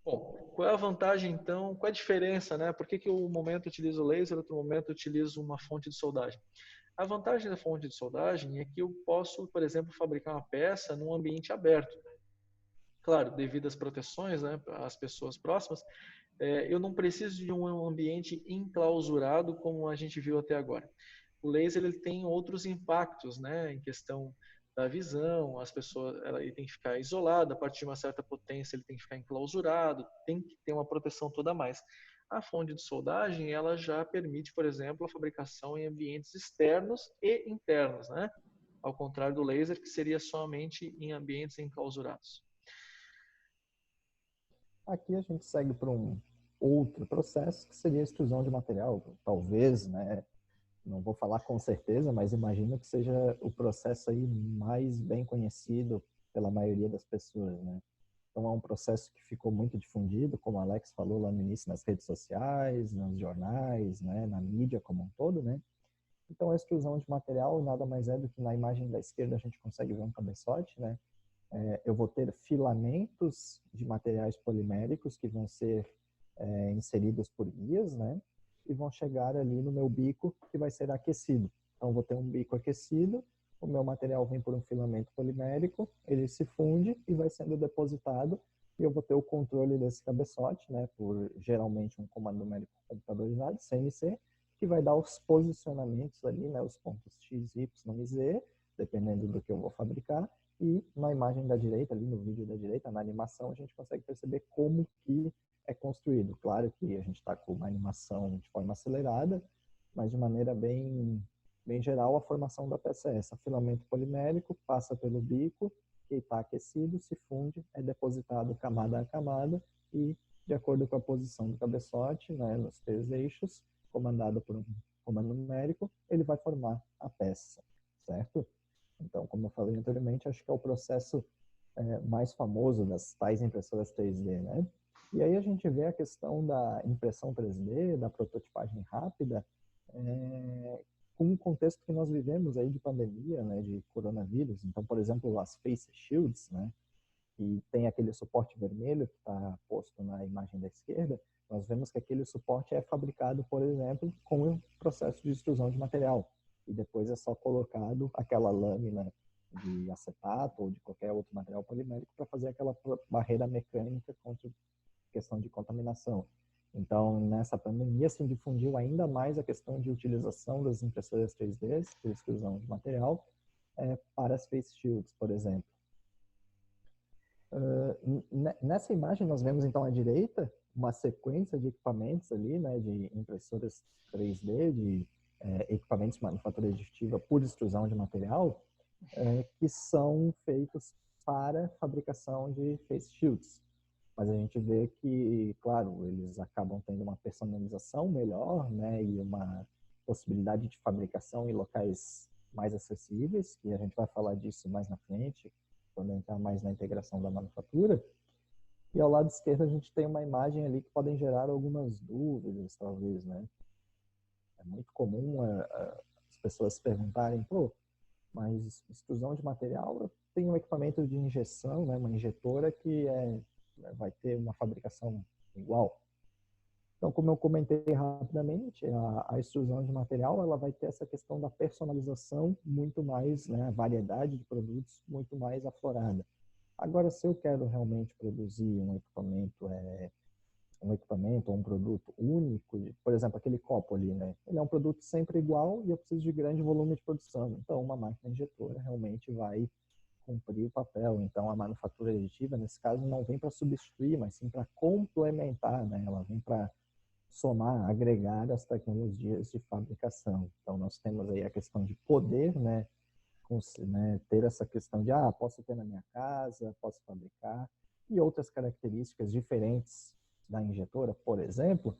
Bom, qual é a vantagem então? Qual é a diferença, né? Por que que um momento eu utilizo o laser, outro momento eu utilizo uma fonte de soldagem? A vantagem da fonte de soldagem é que eu posso, por exemplo, fabricar uma peça num ambiente aberto. Claro, devido às proteções, né, às pessoas próximas, eu não preciso de um ambiente enclausurado como a gente viu até agora. O laser ele tem outros impactos, né, em questão da visão, as pessoas, ele tem que ficar isolado, a partir de uma certa potência ele tem que ficar enclausurado, tem que ter uma proteção toda a mais. A fonte de soldagem, ela já permite, por exemplo, a fabricação em ambientes externos e internos, né? Ao contrário do laser, que seria somente em ambientes enclausurados. Aqui a gente segue para um outro processo, que seria a extrusão de material. Talvez, né, não vou falar com certeza, mas imagino que seja o processo aí mais bem conhecido pela maioria das pessoas, né? Então é um processo que ficou muito difundido, como o Alex falou lá no início, nas redes sociais, nos jornais, né, na mídia como um todo, né? Então a extrusão de material nada mais é do que na imagem da esquerda a gente consegue ver um cabeçote, né? Eu vou ter filamentos de materiais poliméricos que vão ser inseridos por guias, né? E vão chegar ali no meu bico que vai ser aquecido. Então, vou ter um bico aquecido, o meu material vem por um filamento polimérico, ele se funde e vai sendo depositado e eu vou ter o controle desse cabeçote, né? Por geralmente um comando numérico computadorizado, CNC, que vai dar os posicionamentos ali, né? Os pontos X, Y e Z, dependendo do que eu vou fabricar. E na imagem da direita, ali no vídeo da direita, na animação, a gente consegue perceber como que é construído. Claro que a gente está com uma animação de forma acelerada, mas de maneira bem geral, a formação da peça é essa. Filamento polimérico passa pelo bico, que está aquecido, se funde, é depositado camada a camada e, de acordo com a posição do cabeçote, né, nos três eixos, comandado por um comando numérico, ele vai formar a peça, certo? Então, como eu falei anteriormente, acho que é o processo mais famoso das tais impressoras 3D, né? E aí a gente vê a questão da impressão 3D, da prototipagem rápida, com o contexto que nós vivemos aí de pandemia, né, de coronavírus. Então, por exemplo, as face shields, né, que tem aquele suporte vermelho que está posto na imagem da esquerda, nós vemos que aquele suporte é fabricado, por exemplo, com o processo de extrusão de material. E depois é só colocado aquela lâmina de acetato ou de qualquer outro material polimérico para fazer aquela barreira mecânica contra a questão de contaminação. Então, nessa pandemia, se difundiu ainda mais a questão de utilização das impressoras 3D, por extrusão de material, para as face shields, por exemplo. Nessa imagem nós vemos então à direita uma sequência de equipamentos ali, né, de impressoras 3D, de equipamentos de manufatura aditiva por extrusão de material, que são feitos para fabricação de face shields. Mas a gente vê que, claro, eles acabam tendo uma personalização melhor, né, e uma possibilidade de fabricação em locais mais acessíveis, e a gente vai falar disso mais na frente, quando entrar mais na integração da manufatura. E ao lado esquerdo a gente tem uma imagem ali que podem gerar algumas dúvidas, talvez, né? É muito comum as pessoas se perguntarem, pô, mas extrusão de material, eu tenho um equipamento de injeção, né, uma injetora que vai ter uma fabricação igual. Então, como eu comentei rapidamente, a extrusão de material ela vai ter essa questão da personalização muito mais, né, a variedade de produtos muito mais aflorada. Agora, se eu quero realmente produzir um equipamento ou um produto único, por exemplo, aquele copo ali, né? Ele é um produto sempre igual e eu preciso de grande volume de produção. Então, uma máquina injetora realmente vai cumprir o papel. Então, a manufatura aditiva, nesse caso, não vem para substituir, mas sim para complementar, né? Ela vem para somar, agregar as tecnologias de fabricação. Então, nós temos aí a questão de poder, né? Ter essa questão de, posso ter na minha casa, posso fabricar, e outras características diferentes da injetora, por exemplo,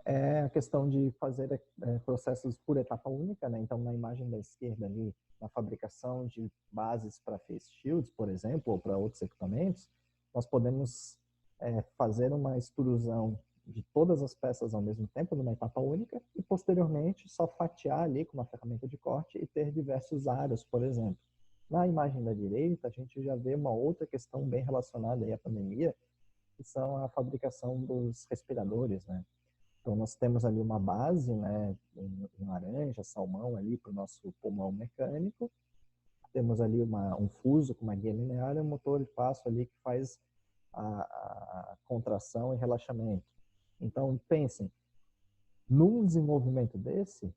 é a questão de fazer processos por etapa única, né? Então, na imagem da esquerda ali, na fabricação de bases para face shields, por exemplo, ou para outros equipamentos, nós podemos fazer uma extrusão de todas as peças ao mesmo tempo numa etapa única e, posteriormente, só fatiar ali com uma ferramenta de corte e ter diversos aros, por exemplo. Na imagem da direita, a gente já vê uma outra questão bem relacionada aí à pandemia, que são a fabricação dos respiradores, né? Então, nós temos ali uma base, né, em laranja, salmão ali para o nosso pulmão mecânico. Temos ali um fuso com uma guia linear e um motor de passo ali que faz a contração e relaxamento. Então, pensem, num desenvolvimento desse,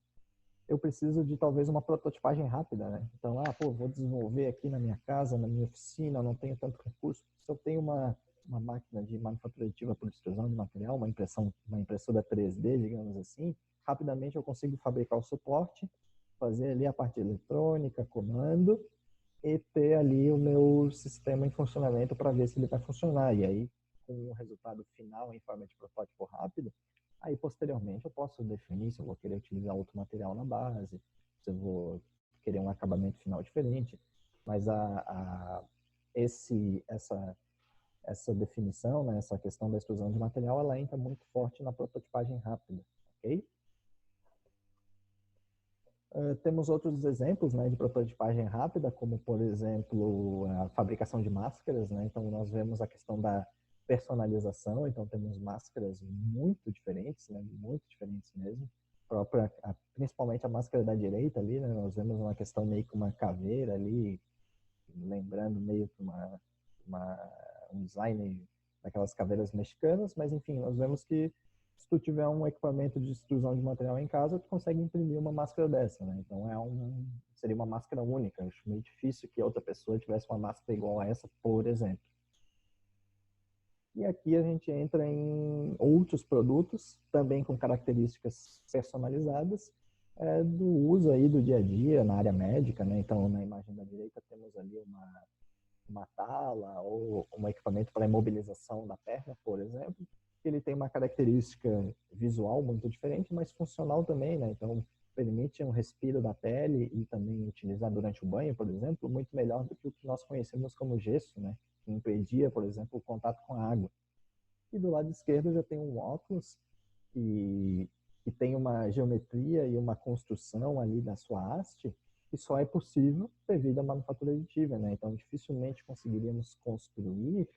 eu preciso de talvez uma prototipagem rápida, né? Então, vou desenvolver aqui na minha casa, na minha oficina, não tenho tanto recurso. Se eu tenho uma máquina de manufatura aditiva por extrusão de material, uma impressora 3D, digamos assim, rapidamente eu consigo fabricar o suporte, fazer ali a parte eletrônica, comando, e ter ali o meu sistema em funcionamento para ver se ele vai funcionar. E aí, com o resultado final em forma de protótipo rápido, aí posteriormente eu posso definir se eu vou querer utilizar outro material na base, se eu vou querer um acabamento final diferente. Mas essa definição, né, essa questão da extrusão de material, ela entra muito forte na prototipagem rápida, ok? Temos outros exemplos, né, de prototipagem rápida, como, por exemplo, a fabricação de máscaras, né? Então, nós vemos a questão da personalização. Então, temos máscaras muito diferentes, né, muito diferentes mesmo. Principalmente a máscara da direita ali, né? Nós vemos uma questão meio que uma caveira ali, lembrando meio que um design daquelas caveiras mexicanas, mas, enfim, nós vemos que se tu tiver um equipamento de extrusão de material em casa, tu consegue imprimir uma máscara dessa, né? Então seria uma máscara única. Eu acho meio difícil que outra pessoa tivesse uma máscara igual a essa, por exemplo. E aqui a gente entra em outros produtos, também com características personalizadas, do uso aí do dia a dia na área médica, né? Então, na imagem da direita temos ali uma tala ou um equipamento para imobilização da perna, por exemplo. Ele tem uma característica visual muito diferente, mas funcional também, né? Então, permite um respiro da pele e também utilizar durante o banho, por exemplo, muito melhor do que o que nós conhecemos como gesso, né? Que impedia, por exemplo, o contato com a água. E do lado esquerdo já tem um óculos que tem uma geometria e uma construção ali na sua haste que só é possível devido à manufatura aditiva, né? Então, dificilmente conseguiríamos construir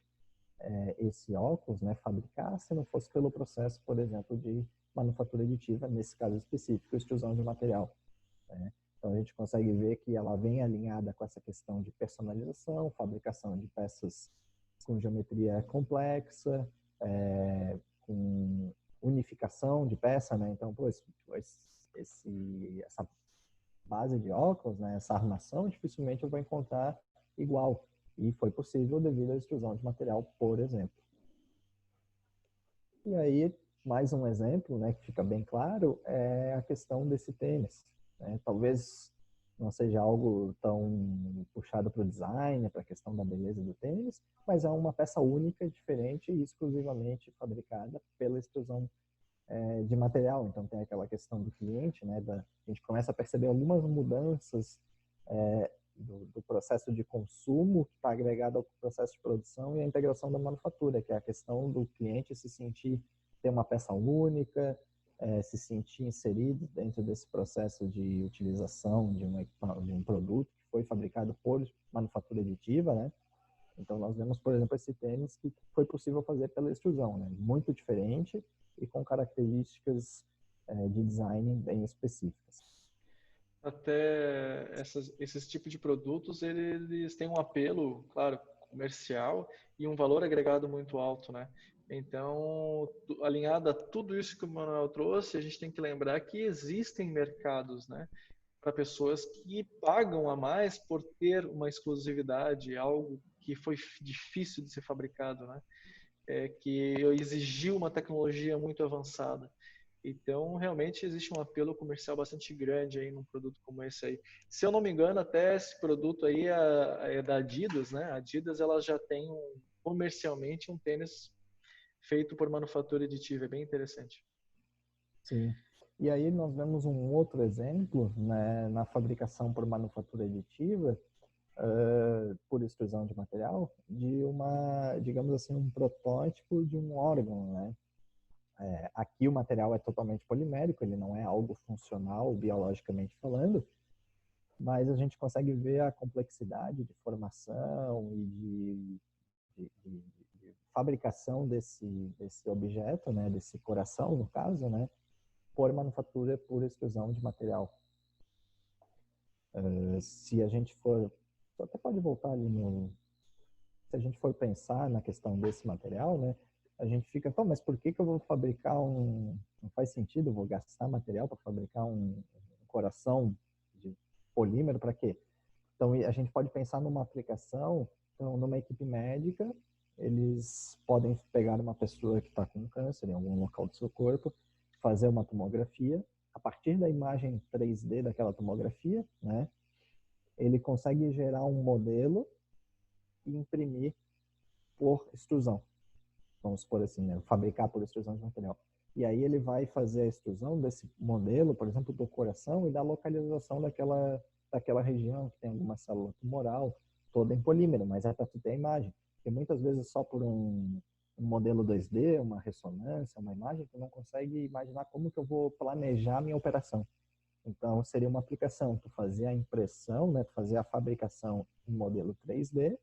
esse óculos, né, fabricar, se não fosse pelo processo, por exemplo, de manufatura aditiva, nesse caso específico, extrusão de material, né? Então, a gente consegue ver que ela vem alinhada com essa questão de personalização, fabricação de peças com geometria complexa, com unificação de peça, né? Então, essa base de óculos, né, essa armação, dificilmente eu vou encontrar igual. E foi possível devido à extrusão de material, por exemplo. E aí, mais um exemplo, né, que fica bem claro, é a questão desse tênis, né? Talvez não seja algo tão puxado para o design, para a questão da beleza do tênis, mas é uma peça única, diferente e exclusivamente fabricada pela extrusão de material. Então, tem aquela questão do cliente, né? A gente começa a perceber algumas mudanças do processo de consumo que está agregado ao processo de produção e a integração da manufatura, que é a questão do cliente se sentir, ter uma peça única, se sentir inserido dentro desse processo de utilização de um produto que foi fabricado por manufatura aditiva, né? Então, nós vemos, por exemplo, esse tênis que foi possível fazer pela extrusão, né? Muito diferente e com características de design bem específicas. Até esses tipos de produtos, eles têm um apelo, claro, comercial e um valor agregado muito alto, né? Então, alinhado a tudo isso que o Manuel trouxe, a gente tem que lembrar que existem mercados, né? Para pessoas que pagam a mais por ter uma exclusividade, algo que foi difícil de ser fabricado, né? Que exigiu uma tecnologia muito avançada. Então, realmente existe um apelo comercial bastante grande aí num produto como esse aí. Se eu não me engano, até esse produto aí é da Adidas, né? A Adidas ela já tem comercialmente um tênis feito por manufatura aditiva. É bem interessante. Sim. E aí nós vemos um outro exemplo, né, na fabricação por manufatura aditiva, por extrusão de material, de uma, digamos assim, um protótipo de um órgão, né? Aqui o material é totalmente polimérico, ele não é algo funcional biologicamente falando, mas a gente consegue ver a complexidade de formação e de fabricação desse objeto, né, desse coração, no caso, né, por manufatura por extrusão de material. Se a gente for, até pode voltar ali no, se a gente for pensar na questão desse material, né, a gente fica, então, mas por que eu vou fabricar não faz sentido, eu vou gastar material para fabricar um coração de polímero, para quê? Então, a gente pode pensar numa aplicação, então, numa equipe médica, eles podem pegar uma pessoa que está com câncer em algum local do seu corpo, fazer uma tomografia, a partir da imagem 3D daquela tomografia, né, ele consegue gerar um modelo e imprimir por extrusão. Vamos supor assim, né, fabricar por extrusão de material. E aí ele vai fazer a extrusão desse modelo, por exemplo, do coração e da localização daquela região que tem alguma célula tumoral, toda em polímero, mas é para tu ter a imagem. Porque muitas vezes só por um modelo 2D, uma ressonância, uma imagem, tu não consegue imaginar como que eu vou planejar a minha operação. Então, seria uma aplicação, tu fazer a impressão, né, tu fazer a fabricação em modelo 3D,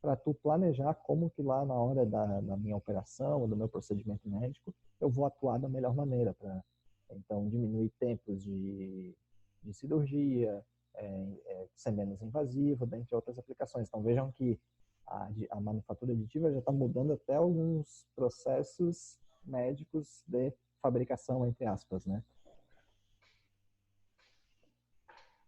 para tu planejar como que lá na hora da minha operação, do meu procedimento médico, eu vou atuar da melhor maneira para, então, diminuir tempos de cirurgia, ser menos invasivo, dentre outras aplicações. Então, vejam que a manufatura aditiva já está mudando até alguns processos médicos de fabricação, entre aspas, né?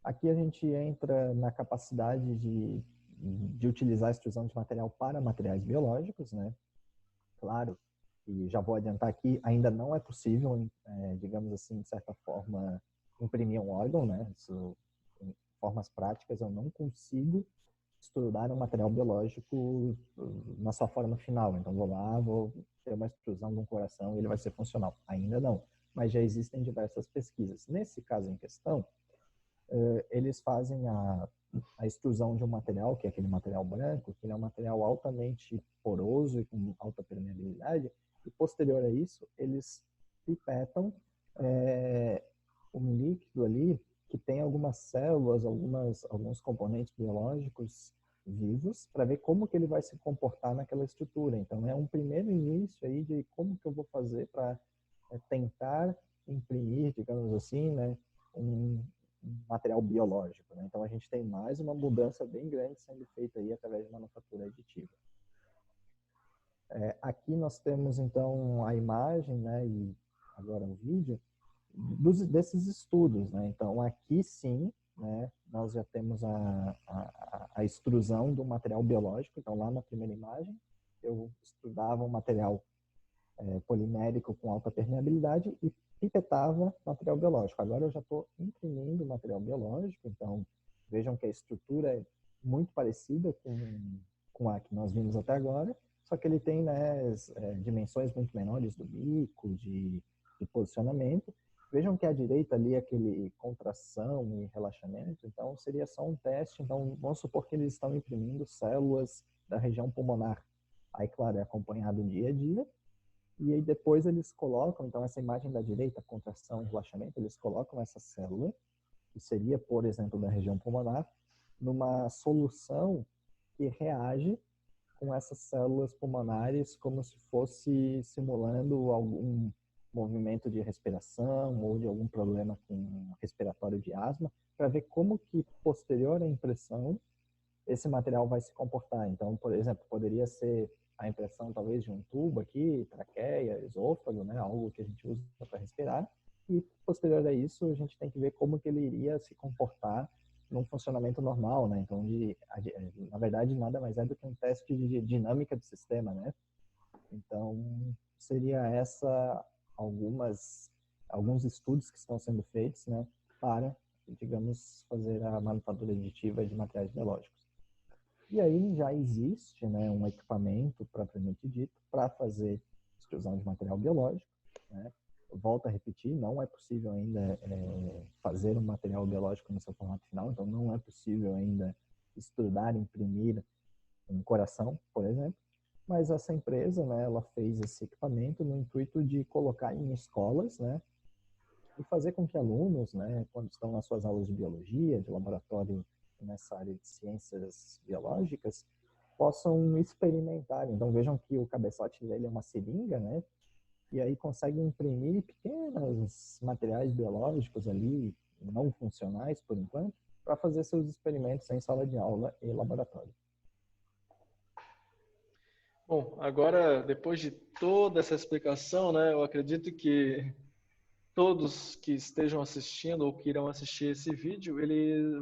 Aqui a gente entra na capacidade de utilizar a extrusão de material para materiais biológicos, né? Claro, e já vou adiantar aqui, ainda não é possível, digamos assim, de certa forma, imprimir um órgão, né? Isso, em formas práticas, eu não consigo extrudar um material biológico na sua forma final. Então, vou ter uma extrusão de um coração e ele vai ser funcional. Ainda não, mas já existem diversas pesquisas. Nesse caso em questão, eles fazem a extrusão de um material, que é aquele material branco, que ele é um material altamente poroso e com alta permeabilidade, e posterior a isso, eles pipetam um líquido ali que tem algumas células, alguns componentes biológicos vivos, para ver como que ele vai se comportar naquela estrutura. Então, é um primeiro início aí de como que eu vou fazer para tentar imprimir, digamos assim, né, um material biológico, né? Então a gente tem mais uma mudança bem grande sendo feita aí através de manufatura aditiva. Aqui nós temos então a imagem, né, e agora o vídeo desses estudos, né? Então aqui sim, né, nós já temos a extrusão do material biológico. Então lá na primeira imagem eu estudava um material polimérico com alta permeabilidade e pipetava material biológico. Agora eu já estou imprimindo material biológico, então vejam que a estrutura é muito parecida com a que nós vimos até agora, só que ele tem, né, dimensões muito menores do bico, de posicionamento. Vejam que à direita ali é aquele contração e relaxamento, então seria só um teste. Então vamos supor que eles estão imprimindo células da região pulmonar. Aí, claro, é acompanhado dia a dia. E aí depois eles colocam, então essa imagem da direita, contração e relaxamento, eles colocam essa célula, que seria, por exemplo, da região pulmonar, numa solução que reage com essas células pulmonares como se fosse simulando algum movimento de respiração ou de algum problema com respiratório de asma, para ver como que, posterior à impressão, esse material vai se comportar. Então, por exemplo, poderia ser a impressão talvez de um tubo aqui, traqueia, esôfago, né, algo que a gente usa para respirar, e posterior a isso a gente tem que ver como que ele iria se comportar num funcionamento normal, né? Então, na verdade, nada mais é do que um teste de dinâmica do sistema, né? Então, seria alguns estudos que estão sendo feitos, né, para, digamos, fazer a manufatura aditiva de materiais biológicos. E aí já existe, né, um equipamento propriamente dito para fazer extrusão de material biológico, né? Volto a repetir, não é possível ainda fazer um material biológico no seu formato final, então não é possível ainda extrudar, imprimir um coração, por exemplo. Mas essa empresa, né, ela fez esse equipamento no intuito de colocar em escolas, né, e fazer com que alunos, né, quando estão nas suas aulas de biologia, de laboratório nessa área de ciências biológicas, possam experimentar. Então vejam que o cabeçote dele é uma seringa, né, e aí consegue imprimir pequenos materiais biológicos ali, não funcionais por enquanto, para fazer seus experimentos em sala de aula e laboratório. Bom, agora, depois de toda essa explicação, né, eu acredito que todos que estejam assistindo ou que irão assistir esse vídeo,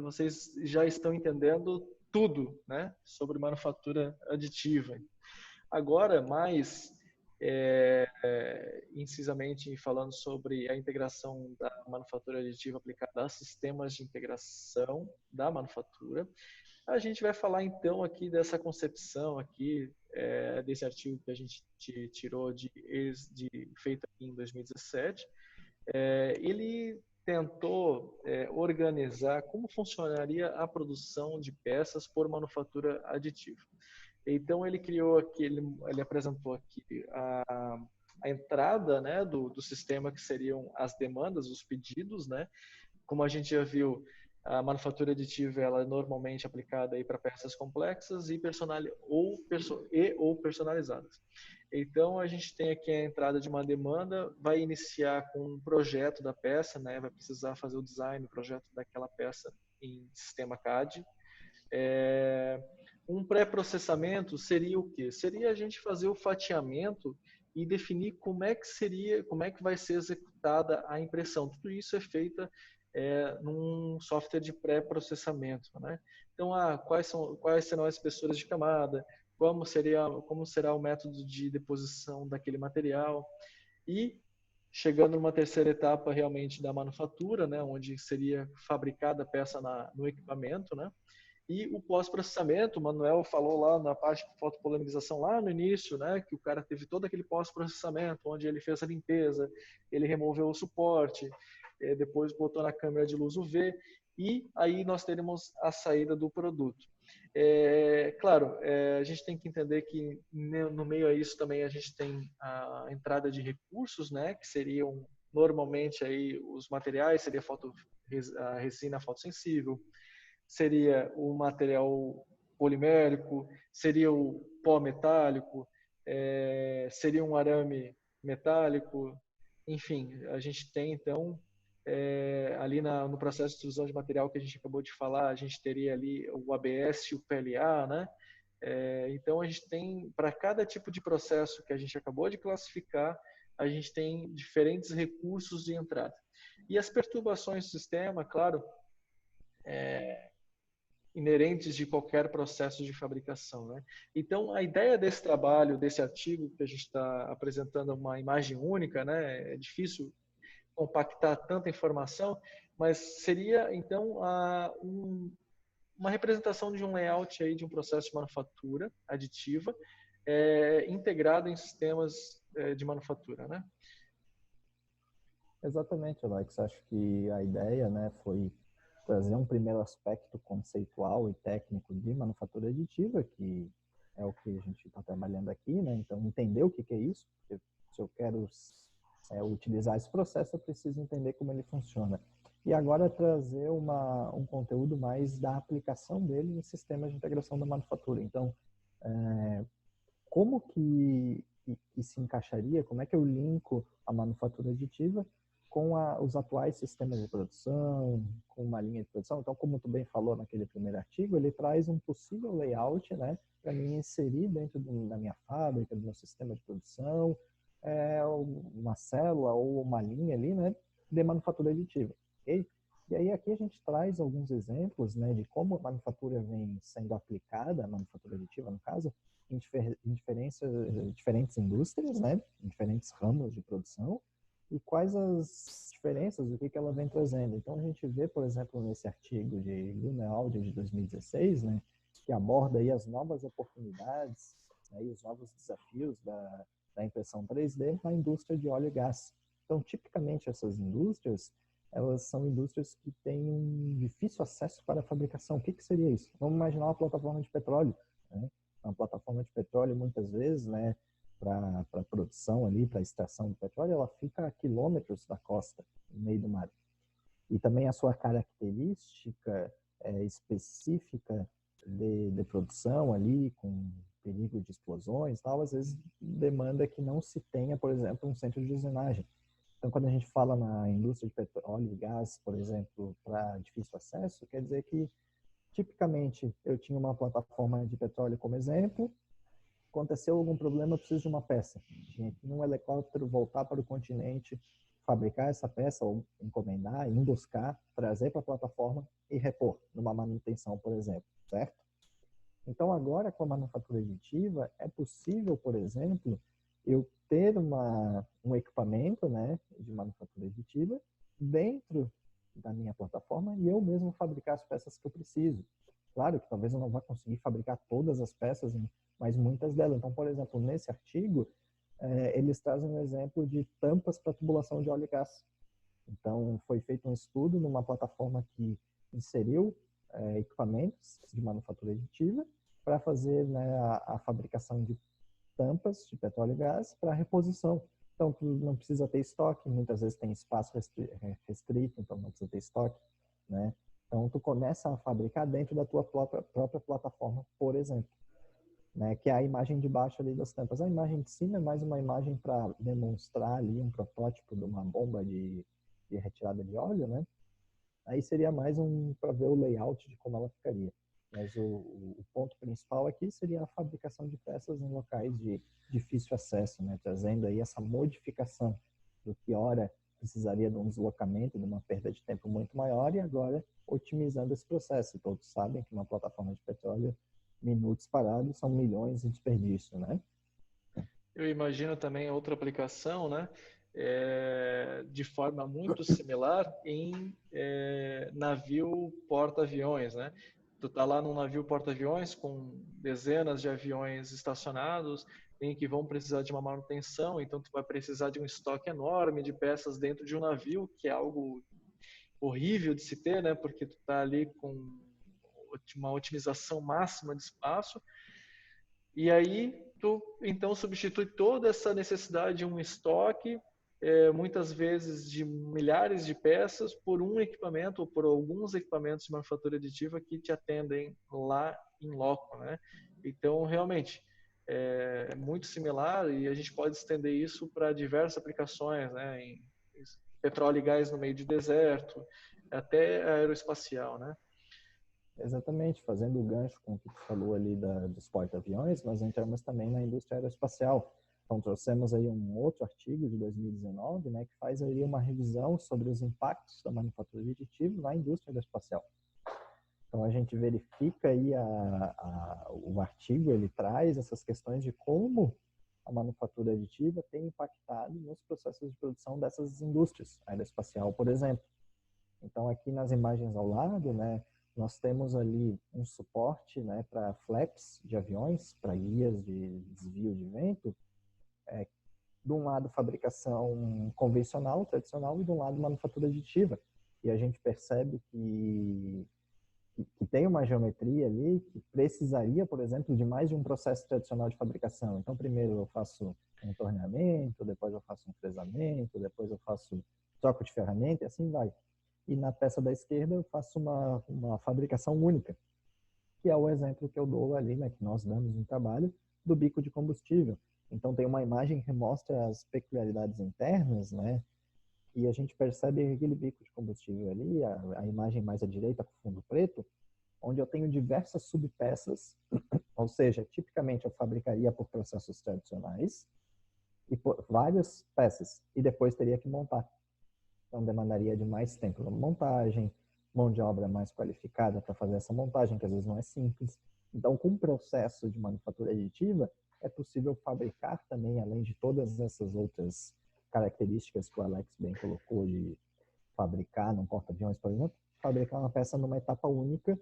vocês já estão entendendo tudo, né, sobre manufatura aditiva. Agora, mais incisamente falando sobre a integração da manufatura aditiva aplicada a sistemas de integração da manufatura, a gente vai falar então aqui dessa concepção aqui, desse artigo que a gente tirou feito aqui em 2017. Ele tentou organizar como funcionaria a produção de peças por manufatura aditiva. Então ele criou aqui, ele apresentou aqui a entrada, né, do sistema, que seriam as demandas, os pedidos, né? Como a gente já viu, a manufatura aditiva ela é normalmente aplicada para peças complexas e ou personalizadas. Então a gente tem aqui a entrada de uma demanda, vai iniciar com um projeto da peça, né? Vai precisar fazer o design, o projeto daquela peça em sistema CAD. Um pré-processamento seria o quê? Seria a gente fazer o fatiamento e definir como é que vai ser executada a impressão. Tudo isso é feito num software de pré-processamento, né? Então, quais serão as espessuras de camada, como será o método de deposição daquele material, e chegando numa terceira etapa realmente da manufatura, né, onde seria fabricada a peça no equipamento, né? E o pós-processamento, o Manuel falou lá na parte de fotopolimização lá no início, né, que o cara teve todo aquele pós-processamento, onde ele fez a limpeza, ele removeu o suporte, depois botou na câmera de luz UV, e aí nós teremos a saída do produto. Claro, a gente tem que entender que no meio a isso também a gente tem a entrada de recursos, né, que seriam normalmente aí os materiais, seria a resina fotossensível, seria o material polimérico, seria o pó metálico, seria um arame metálico, enfim, a gente tem então ali no processo de extrusão de material que a gente acabou de falar, a gente teria ali o ABS e o PLA, né? Então a gente tem, para cada tipo de processo que a gente acabou de classificar, a gente tem diferentes recursos de entrada. E as perturbações do sistema, claro, inerentes de qualquer processo de fabricação, né? Então, a ideia desse trabalho, desse artigo que a gente está apresentando uma imagem única, né? É difícil compactar tanta informação, mas seria então uma representação de um layout aí de um processo de manufatura aditiva integrado em sistemas de manufatura, né? Exatamente, Alex. Acho que a ideia, né, foi trazer um primeiro aspecto conceitual e técnico de manufatura aditiva, que é o que a gente está trabalhando aqui, né? Então, entender o que é isso, porque se eu quero utilizar esse processo, eu preciso entender como ele funciona. E agora trazer um conteúdo mais da aplicação dele em sistemas de integração da manufatura. Então, como que se encaixaria, como é que eu linko a manufatura aditiva com os atuais sistemas de produção, com uma linha de produção? Então, como tu bem falou naquele primeiro artigo, ele traz um possível layout, né, para mim inserir dentro da minha fábrica, do meu sistema de produção, uma célula ou uma linha ali, né, de manufatura aditiva, ok? E aí aqui a gente traz alguns exemplos, né, de como a manufatura vem sendo aplicada, a manufatura aditiva no caso, em diferentes indústrias, né, em diferentes ramos de produção, e quais as diferenças, o que ela vem trazendo. Então, a gente vê, por exemplo, nesse artigo de Grunewald de 2016, né, que aborda aí as novas oportunidades, né, e os novos desafios da da impressão 3D na indústria de óleo e gás. Então, tipicamente, essas indústrias, elas são indústrias que têm um difícil acesso para a fabricação. O que seria isso? Vamos imaginar uma plataforma de petróleo, né? Uma plataforma de petróleo, muitas vezes, né, para a produção ali, para a extração do petróleo, ela fica a quilômetros da costa, no meio do mar. E também a sua característica específica de produção ali, com perigo de explosões, tal, às vezes demanda que não se tenha, por exemplo, um centro de usinagem. Então, quando a gente fala na indústria de petróleo e gás, por exemplo, para difícil acesso, quer dizer que, tipicamente, eu tinha uma plataforma de petróleo como exemplo, aconteceu algum problema, eu preciso de uma peça. Tinha que ir num helicóptero, voltar para o continente, fabricar essa peça, ou encomendar, ir buscar, trazer para a plataforma e repor, numa manutenção, por exemplo, certo? Então, agora, com a manufatura aditiva, é possível, por exemplo, eu ter um equipamento, né, de manufatura aditiva dentro da minha plataforma e eu mesmo fabricar as peças que eu preciso. Claro que talvez eu não vá conseguir fabricar todas as peças, mas muitas delas. Então, por exemplo, nesse artigo, eles trazem um exemplo de tampas para tubulação de óleo e gás. Então, foi feito um estudo numa plataforma que inseriu equipamentos de manufatura aditiva para fazer, né, a fabricação de tampas de petróleo e gás para reposição. Então, tu não precisa ter estoque, muitas vezes tem espaço restrito, então não precisa ter estoque, né? Então, tu começa a fabricar dentro da tua própria plataforma, por exemplo, né? Que é a imagem de baixo ali das tampas. A imagem de cima é mais uma imagem para demonstrar ali um protótipo de uma bomba de retirada de óleo, né? Aí seria mais para ver o layout de como ela ficaria. Mas o ponto principal aqui seria a fabricação de peças em locais de difícil acesso, né? Trazendo aí essa modificação do que ora precisaria de um deslocamento, de uma perda de tempo muito maior, e agora otimizando esse processo. Todos sabem que uma plataforma de petróleo, minutos parados são milhões de desperdício, né? Eu imagino também outra aplicação, né? De forma muito similar em navio porta-aviões, né? Tu tá lá num navio porta-aviões com dezenas de aviões estacionados em que vão precisar de uma manutenção, então tu vai precisar de um estoque enorme de peças dentro de um navio, que é algo horrível de se ter, né? Porque tu tá ali com uma otimização máxima de espaço. E aí tu então substitui toda essa necessidade de um estoque, muitas vezes de milhares de peças, por um equipamento ou por alguns equipamentos de manufatura aditiva que te atendem lá em loco, né? Então, realmente, é muito similar e a gente pode estender isso para diversas aplicações, né? Em petróleo e gás no meio de deserto, até aeroespacial, né? Exatamente, fazendo o gancho com o que tu falou ali dos porta-aviões, nós entramos também na indústria aeroespacial. Então, trouxemos aí um outro artigo de 2019, né, que faz aí uma revisão sobre os impactos da manufatura aditiva na indústria aeroespacial. Então, a gente verifica aí o artigo, ele traz essas questões de como a manufatura aditiva tem impactado nos processos de produção dessas indústrias, aeroespacial, por exemplo. Então, aqui nas imagens ao lado, né, nós temos ali um suporte, né, para flaps de aviões, para guias de desvio de vento. De um lado, fabricação convencional, tradicional, e de um lado, manufatura aditiva. E a gente percebe que tem uma geometria ali que precisaria, por exemplo, de mais de um processo tradicional de fabricação. Então, primeiro eu faço um torneamento, depois eu faço um fresamento, depois eu faço troco de ferramenta e assim vai. E na peça da esquerda eu faço uma fabricação única, que é o exemplo que eu dou ali, né, que nós damos no trabalho, do bico de combustível. Então tem uma imagem que mostra as peculiaridades internas, né, e a gente percebe aquele bico de combustível ali, a imagem mais à direita com fundo preto, onde eu tenho diversas subpeças, ou seja, tipicamente eu fabricaria por processos tradicionais, e por várias peças, e depois teria que montar. Então, demandaria de mais tempo na montagem, mão de obra mais qualificada para fazer essa montagem, que às vezes não é simples. Então, com o processo de manufatura aditiva, é possível fabricar também, além de todas essas outras características que o Alex bem colocou, de fabricar num porta-aviões, por exemplo, fabricar uma peça numa etapa única,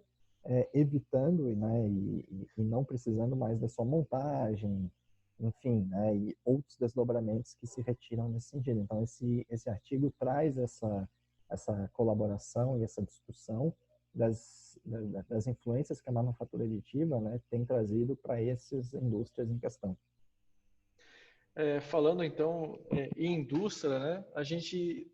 evitando, né, e não precisando mais da sua montagem, enfim, né, e outros desdobramentos que se retiram nesse sentido. Então, esse artigo traz essa colaboração e essa discussão das influências que a manufatura aditiva, né, tem trazido para essas indústrias em questão. Falando então em indústria, né, a gente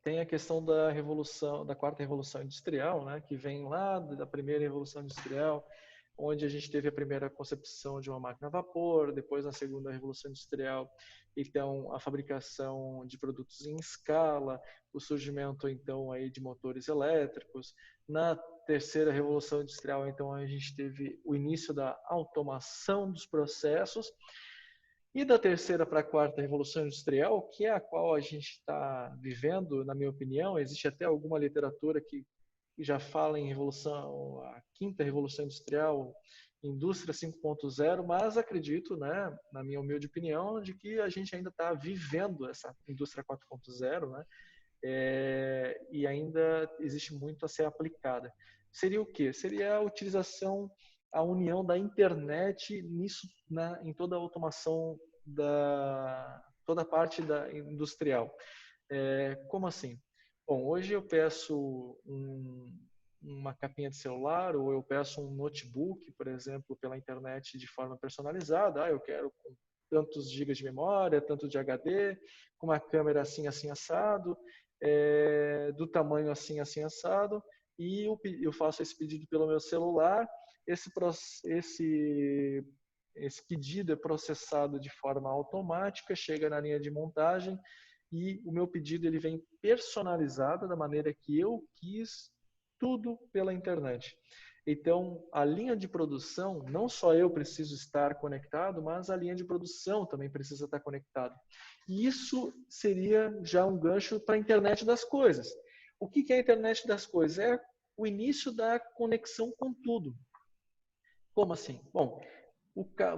tem a questão da revolução, da quarta revolução industrial, né, que vem lá da primeira revolução industrial, onde a gente teve a primeira concepção de uma máquina a vapor, depois na segunda revolução industrial, então a fabricação de produtos em escala, o surgimento então aí de motores elétricos. Na terceira revolução industrial, então a gente teve o início da automação dos processos. E da terceira para a quarta revolução industrial, que é a qual a gente está vivendo, na minha opinião, existe até alguma literatura que já fala em revolução, a quinta revolução industrial, indústria 5.0, mas acredito, né, na minha humilde opinião, de que a gente ainda está vivendo essa indústria 4.0, né, e ainda existe muito a ser aplicada. Seria o quê? Seria a utilização, a união da internet nisso, né, em toda a automação toda a parte da industrial. Como assim? Bom, hoje eu peço uma capinha de celular ou eu peço um notebook, por exemplo, pela internet de forma personalizada. Eu quero com tantos gigas de memória, tanto de HD, com uma câmera assim, assim, assado, do tamanho assim, assim, assado, e eu faço esse pedido pelo meu celular. Esse pedido é processado de forma automática, chega na linha de montagem e o meu pedido ele vem personalizado da maneira que eu quis, tudo pela internet. Então, a linha de produção, não só eu preciso estar conectado, mas a linha de produção também precisa estar conectada. E isso seria já um gancho para a internet das coisas. O que é a internet das coisas? É o início da conexão com tudo. Como assim? Bom,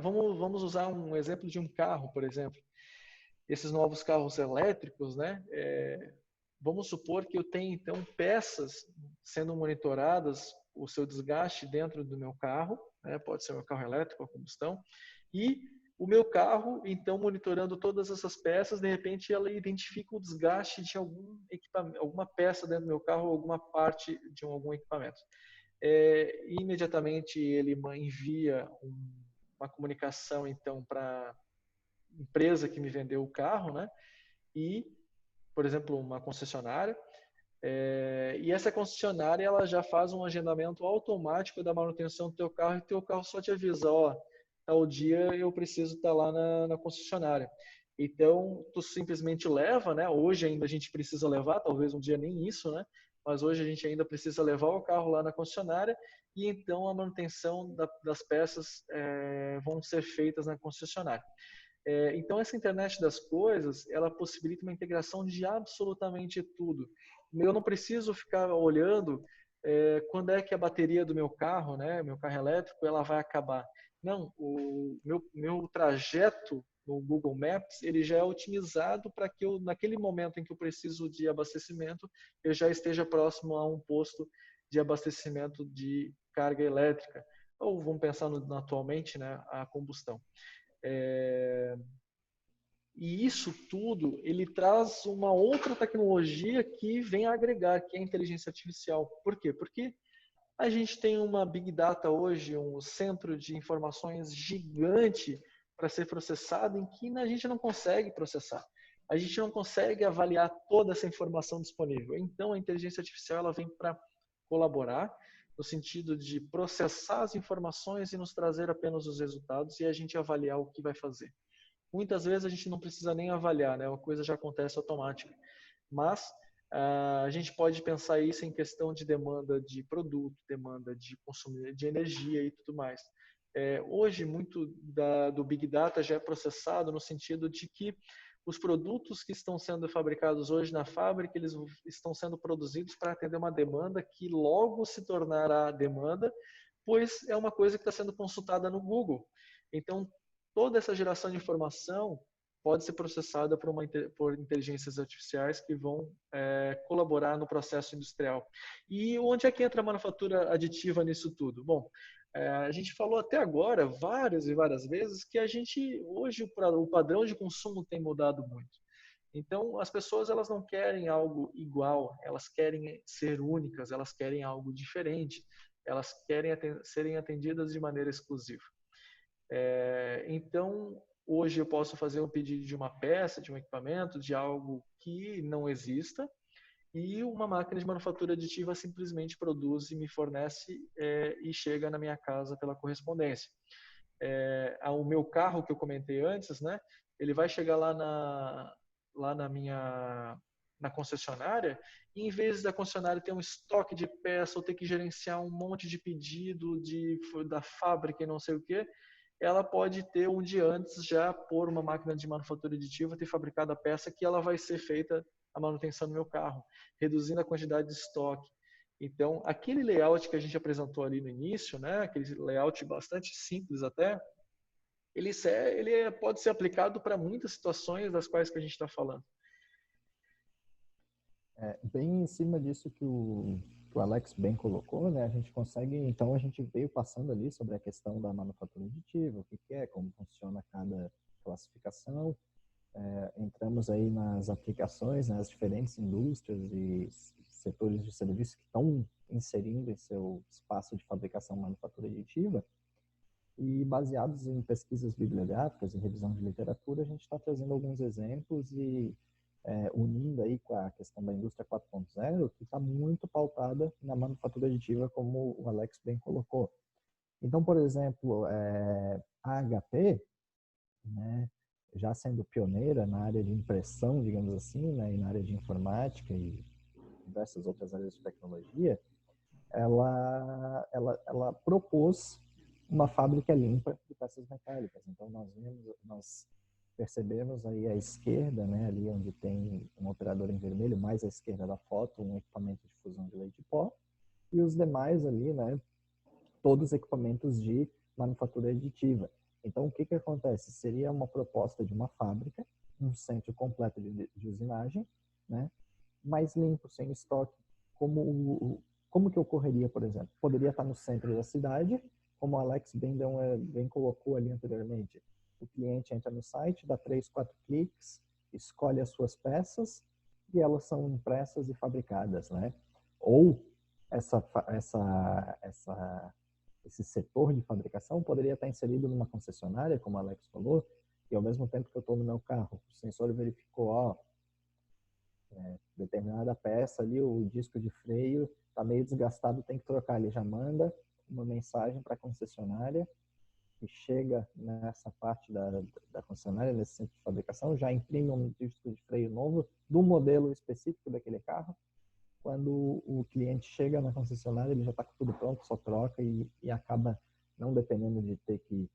vamos usar um exemplo de um carro, por exemplo. Esses novos carros elétricos, né? Vamos supor que eu tenho então peças sendo monitoradas, o seu desgaste dentro do meu carro, né? Pode ser meu carro elétrico a combustão, e o meu carro, então, monitorando todas essas peças, de repente ela identifica o desgaste de algum equipamento, alguma peça dentro do meu carro, alguma parte de algum equipamento. Imediatamente ele envia uma comunicação então para a empresa que me vendeu o carro, né? E, por exemplo, uma concessionária. E essa concessionária ela já faz um agendamento automático da manutenção do teu carro e teu carro só te avisa, ó, tal dia eu preciso estar lá na concessionária. Então, tu simplesmente leva, né? Hoje ainda a gente precisa levar, talvez um dia nem isso, né? Mas hoje a gente ainda precisa levar o carro lá na concessionária e então a manutenção das peças vão ser feitas na concessionária. Então, essa internet das coisas, ela possibilita uma integração de absolutamente tudo. Eu não preciso ficar olhando quando é que a bateria do meu carro, né, meu carro elétrico, ela vai acabar. Não, o meu trajeto no Google Maps, ele já é otimizado para que eu, naquele momento em que eu preciso de abastecimento, eu já esteja próximo a um posto de abastecimento de carga elétrica. Ou vamos pensar atualmente, né, a combustão. E isso tudo, ele traz uma outra tecnologia que vem a agregar, que é a inteligência artificial. Por quê? Porque a gente tem uma Big Data hoje, um centro de informações gigante para ser processado, em que a gente não consegue processar. A gente não consegue avaliar toda essa informação disponível. Então, a inteligência artificial ela vem para colaborar, no sentido de processar as informações e nos trazer apenas os resultados e a gente avaliar o que vai fazer. Muitas vezes a gente não precisa nem avaliar, né? A coisa já acontece automática. Mas a gente pode pensar isso em questão de demanda de produto, demanda de consumo de energia e tudo mais. Hoje, muito do Big Data já é processado no sentido de que os produtos que estão sendo fabricados hoje na fábrica, eles estão sendo produzidos para atender uma demanda que logo se tornará demanda, pois é uma coisa que está sendo consultada no Google. Então, toda essa geração de informação pode ser processada por inteligências artificiais que vão colaborar no processo industrial. E onde é que entra a manufatura aditiva nisso tudo? Bom, a gente falou até agora várias e várias vezes que hoje o padrão de consumo tem mudado muito. Então, as pessoas elas não querem algo igual, elas querem ser únicas, elas querem algo diferente, elas querem serem atendidas de maneira exclusiva. Então, hoje eu posso fazer um pedido de uma peça, de um equipamento, de algo que não exista, e uma máquina de manufatura aditiva simplesmente produz e me fornece e chega na minha casa pela correspondência. O meu carro que eu comentei antes, né, ele vai chegar lá na concessionária, e em vez da concessionária ter um estoque de peça ou ter que gerenciar um monte de pedido da fábrica e não sei o quê, ela pode ter um dia antes já pôr uma máquina de manufatura aditiva, ter fabricado a peça que ela vai ser feita a manutenção do meu carro, reduzindo a quantidade de estoque. Então, aquele layout que a gente apresentou ali no início, né, aquele layout bastante simples até, ele pode ser aplicado para muitas situações das quais que a gente está falando. Bem em cima disso que o Alex bem colocou, né? A gente consegue, então a gente veio passando ali sobre a questão da manufatura aditiva, o que é, como funciona cada classificação. Entramos aí nas aplicações, nas diferentes indústrias e setores de serviço que estão inserindo em seu espaço de fabricação manufatura aditiva. E baseados em pesquisas bibliográficas e revisão de literatura, a gente está trazendo alguns exemplos e unindo aí com a questão da indústria 4.0, que está muito pautada na manufatura aditiva, como o Alex bem colocou. Então, por exemplo, a HP, né, já sendo pioneira na área de impressão, digamos assim, né, e na área de informática e diversas outras áreas de tecnologia, ela propôs uma fábrica limpa de peças metálicas. Então, nós percebemos aí à esquerda, né, ali onde tem um operador em vermelho, mais à esquerda da foto, um equipamento de fusão de leite pó, e os demais ali, né, todos equipamentos de manufatura aditiva. Então, o que acontece? Seria uma proposta de uma fábrica, um centro completo de usinagem, né, mais limpo, sem estoque. Como que ocorreria, por exemplo? Poderia estar no centro da cidade, como o Alex bem colocou ali anteriormente. O cliente entra no site, dá 3, 4 cliques, escolhe as suas peças e elas são impressas e fabricadas, né? Ou esse setor de fabricação poderia estar inserido numa concessionária, como o Alex falou, e ao mesmo tempo que eu estou no meu carro, o sensor verificou, determinada peça ali, o disco de freio está meio desgastado, tem que trocar. Ele já manda uma mensagem para a concessionária que chega nessa parte da concessionária, nesse centro de fabricação, já imprime um disco de freio novo do modelo específico daquele carro. Quando o cliente chega na concessionária, ele já está com tudo pronto, só troca e acaba não dependendo de ter que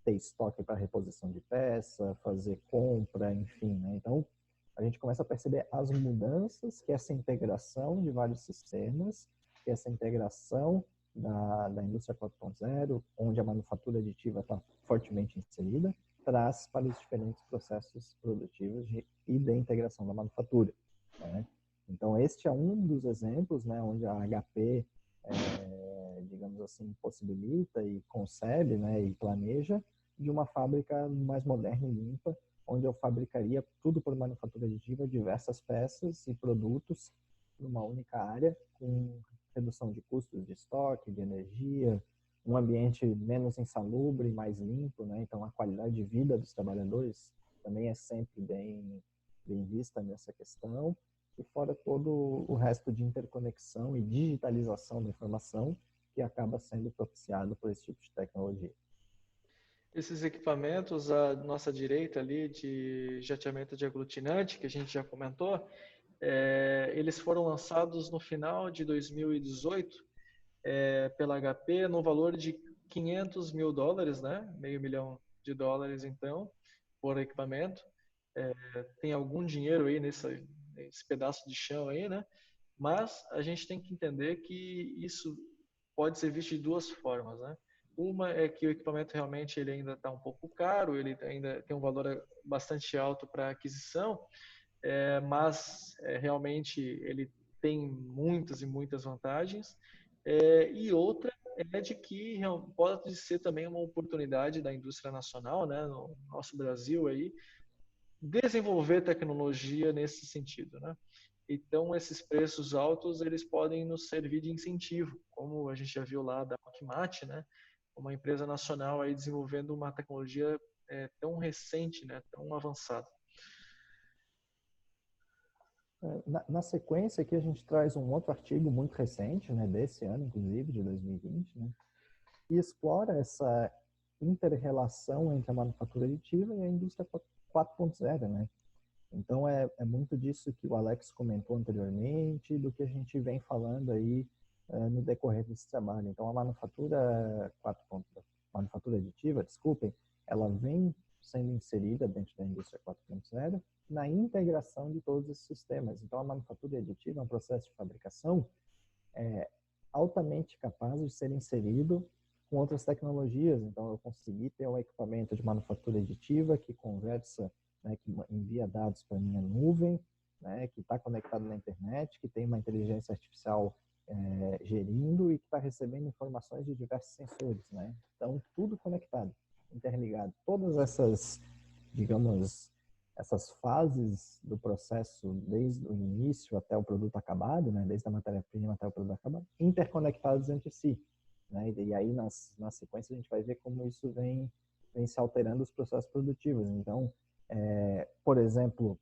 ter estoque para reposição de peça, fazer compra, enfim, né? Então, a gente começa a perceber as mudanças que essa integração de vários sistemas, que essa integração da indústria 4.0, onde a manufatura aditiva está fortemente inserida, traz para os diferentes processos produtivos e da integração da manufatura, né? Então, este é um dos exemplos, né, onde a HP, digamos assim, possibilita e concebe, né, e planeja de uma fábrica mais moderna e limpa, onde eu fabricaria tudo por manufatura aditiva, diversas peças e produtos numa única área, com redução de custos de estoque, de energia, um ambiente menos insalubre, mais limpo, né? Então, a qualidade de vida dos trabalhadores também é sempre bem vista nessa questão, e fora todo o resto de interconexão e digitalização da informação que acaba sendo propiciado por esse tipo de tecnologia. Esses equipamentos à nossa direita ali de jateamento de aglutinante, que a gente já comentou, eles foram lançados no final de 2018 pela HP no valor de $500 mil, né? $500 mil então, por equipamento. Tem algum dinheiro aí nesse pedaço de chão aí, né? Mas a gente tem que entender que isso pode ser visto de duas formas, né? Uma é que o equipamento realmente ele ainda está um pouco caro, ele ainda tem um valor bastante alto para aquisição, mas realmente ele tem muitas e muitas vantagens. E outra é de que pode ser também uma oportunidade da indústria nacional, né, no nosso Brasil aí, desenvolver tecnologia nesse sentido, né? Então, esses preços altos, eles podem nos servir de incentivo, como a gente já viu lá da Mach, né? Uma empresa nacional aí desenvolvendo uma tecnologia tão recente, né? Tão avançada. Na sequência aqui a gente traz um outro artigo muito recente, né, desse ano, inclusive, de 2020, né, que explora essa inter-relação entre a manufatura aditiva e a indústria 4.0, né? Então, é muito disso que o Alex comentou anteriormente, do que a gente vem falando aí no decorrer desse trabalho. Então, a manufatura 4.0, manufatura aditiva, desculpem, ela vem sendo inserida dentro da indústria 4.0 na integração de todos esses sistemas. Então, a manufatura aditiva é um processo de fabricação altamente capaz de ser inserido com outras tecnologias. Então, eu consegui ter um equipamento de manufatura aditiva que conversa, né, que envia dados para a minha nuvem, né, que está conectado na internet, que tem uma inteligência artificial gerindo e que está recebendo informações de diversos sensores, né? Então, tudo conectado, interligado. Todas essas, digamos, essas fases do processo, desde o início até o produto acabado, né, desde a matéria-prima até o produto acabado, interconectados entre si. Né? E aí, na sequência, a gente vai ver como isso vem se alterando os processos produtivos. Então, por exemplo,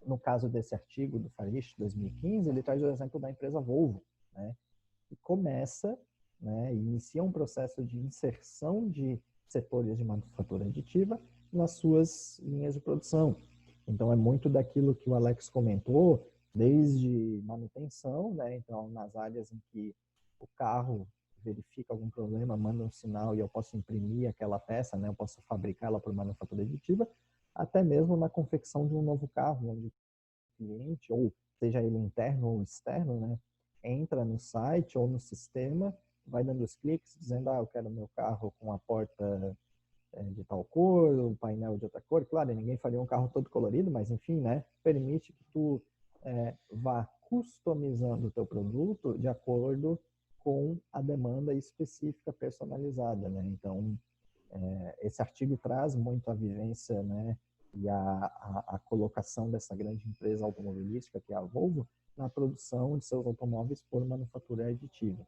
no caso desse artigo do Farish, 2015, ele traz o exemplo da empresa Volvo, né, que começa, né, inicia um processo de inserção de setores de manufatura aditiva nas suas linhas de produção. Então, é muito daquilo que o Alex comentou, desde manutenção, né, então, nas áreas em que o carro verifica algum problema, manda um sinal e eu posso imprimir aquela peça, né, eu posso fabricá-la por manufatura aditiva, até mesmo na confecção de um novo carro, onde o cliente, ou seja ele interno ou externo, né, entra no site ou no sistema, vai dando os cliques, dizendo, eu quero meu carro com a porta de tal cor, o painel de outra cor. Claro, ninguém faria um carro todo colorido, mas enfim, né, permite que tu vá customizando o teu produto de acordo com a demanda específica personalizada, né? Então, esse artigo traz muito a vivência, né, e a colocação dessa grande empresa automobilística, que é a Volvo, na produção de seus automóveis por manufatura aditiva.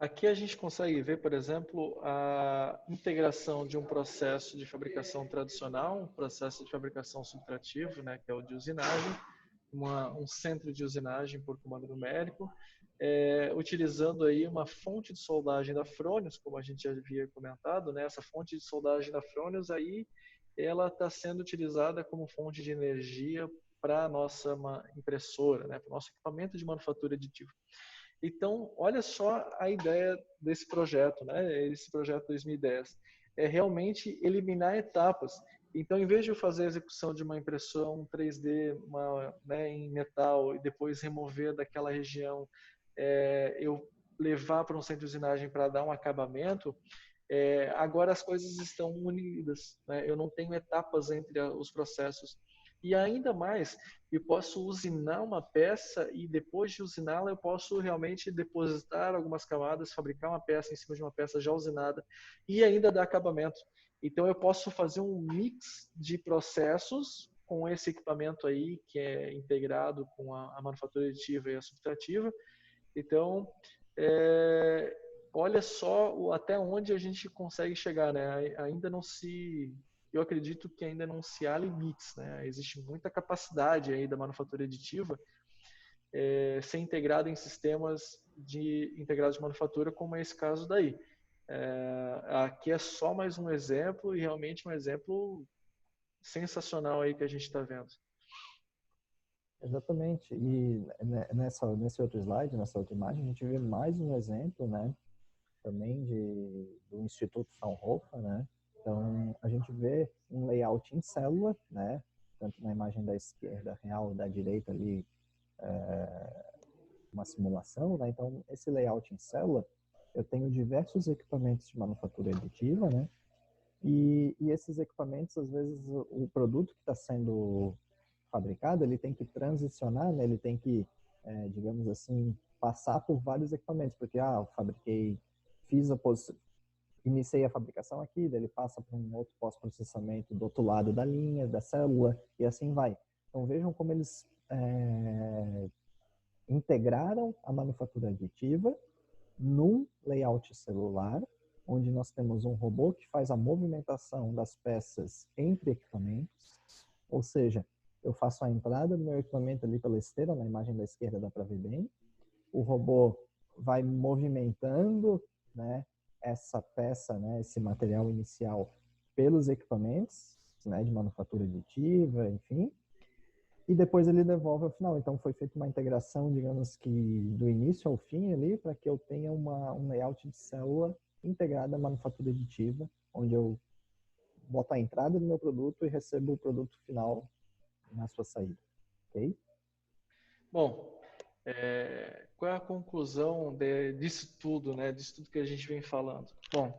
Aqui a gente consegue ver, por exemplo, a integração de um processo de fabricação tradicional, um processo de fabricação subtrativo, né, que é o de usinagem, um centro de usinagem por comando numérico, utilizando aí uma fonte de soldagem da Fronius, como a gente já havia comentado, né, essa fonte de soldagem da Fronius aí, ela está sendo utilizada como fonte de energia para a nossa impressora, né, para o nosso equipamento de manufatura aditiva. Então, olha só a ideia desse projeto, né? Esse projeto 2010 é realmente eliminar etapas. Então, em vez de eu fazer a execução de uma impressão 3D né, em metal e depois remover daquela região, eu levar para um centro de usinagem para dar um acabamento, agora as coisas estão unidas. Né? Eu não tenho etapas entre os processos. E ainda mais, eu posso usinar uma peça e depois de usiná-la eu posso realmente depositar algumas camadas, fabricar uma peça em cima de uma peça já usinada e ainda dar acabamento. Então eu posso fazer um mix de processos com esse equipamento aí que é integrado com a manufatura aditiva e a subtrativa. Então, olha só até onde a gente consegue chegar, né? Ainda não se, eu acredito que ainda não se há limites, né? Existe muita capacidade aí da manufatura aditiva ser integrada em sistemas integrados de manufatura, como é esse caso daí. Aqui é só mais um exemplo e realmente um exemplo sensacional aí que a gente está vendo. Exatamente. E nesse outro slide, nessa outra imagem, a gente vê mais um exemplo, né, também do Instituto Fraunhofer, né? Então, a gente vê um layout em célula, né, tanto na imagem da esquerda real, da direita ali, uma simulação, né? Então, esse layout em célula, eu tenho diversos equipamentos de manufatura aditiva, né? E esses equipamentos, às vezes, o produto que está sendo fabricado, ele tem que transicionar, né? Ele tem que, digamos assim, passar por vários equipamentos, porque, eu fabriquei, iniciei a fabricação aqui, daí ele passa para um outro pós-processamento do outro lado da linha, da célula, e assim vai. Então, vejam como eles integraram a manufatura aditiva num layout celular, onde nós temos um robô que faz a movimentação das peças entre equipamentos, ou seja, eu faço a entrada do meu equipamento ali pela esteira, na imagem da esquerda dá para ver bem, o robô vai movimentando, né, essa peça, né, esse material inicial pelos equipamentos, né, de manufatura aditiva, enfim, e depois ele devolve ao final. Então foi feita uma integração, digamos que do início ao fim ali, para que eu tenha um layout de célula integrada à manufatura aditiva, onde eu boto a entrada do meu produto e recebo o produto final na sua saída. Ok? Bom, qual é a conclusão disso tudo, né? Disso tudo que a gente vem falando? Bom,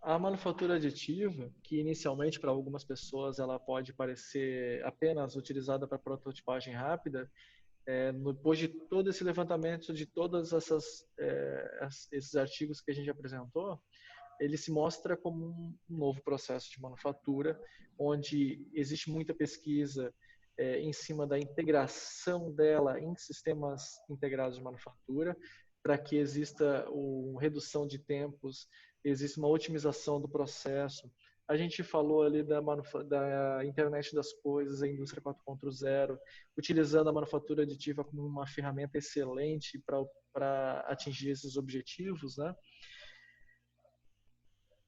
a manufatura aditiva, que inicialmente para algumas pessoas ela pode parecer apenas utilizada para prototipagem rápida, depois de todo esse levantamento de todas esses artigos que a gente apresentou, ele se mostra como um novo processo de manufatura, onde existe muita pesquisa em cima da integração dela em sistemas integrados de manufatura, para que exista uma redução de tempos, exista uma otimização do processo. A gente falou ali da internet das coisas, a indústria 4.0, utilizando a manufatura aditiva como uma ferramenta excelente para atingir esses objetivos, né?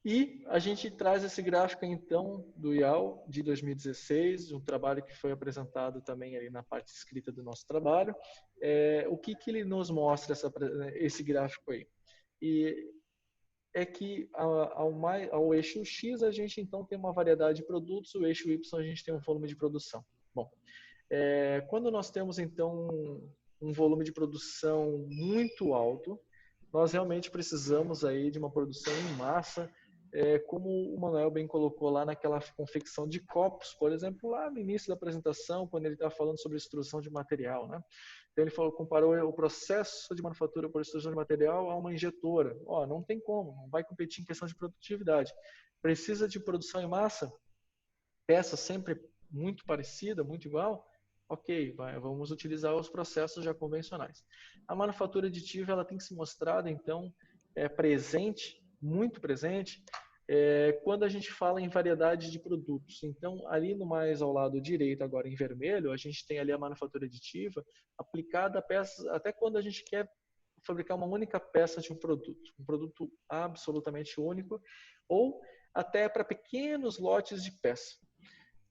E a gente traz esse gráfico, então, do IAL de 2016, um trabalho que foi apresentado também ali na parte escrita do nosso trabalho. O que ele nos mostra, esse gráfico aí? E é que ao eixo X a gente, então, tem uma variedade de produtos, o eixo Y a gente tem um volume de produção. Bom, quando nós temos, então, um volume de produção muito alto, nós realmente precisamos aí de uma produção em massa, como o Manuel bem colocou lá naquela confecção de copos, por exemplo, lá no início da apresentação, quando ele estava falando sobre extrusão de material, né? Então ele comparou o processo de manufatura por extrusão de material a uma injetora. Não tem como, não vai competir em questão de produtividade. Precisa de produção em massa, peça sempre muito parecida, muito igual, ok, vamos utilizar os processos já convencionais. A manufatura aditiva ela tem que se mostrar, então, presente, muito presente, quando a gente fala em variedade de produtos. Então, ali no mais ao lado direito, agora em vermelho, a gente tem ali a manufatura aditiva aplicada a peças, até quando a gente quer fabricar uma única peça de um produto absolutamente único, ou até para pequenos lotes de peça.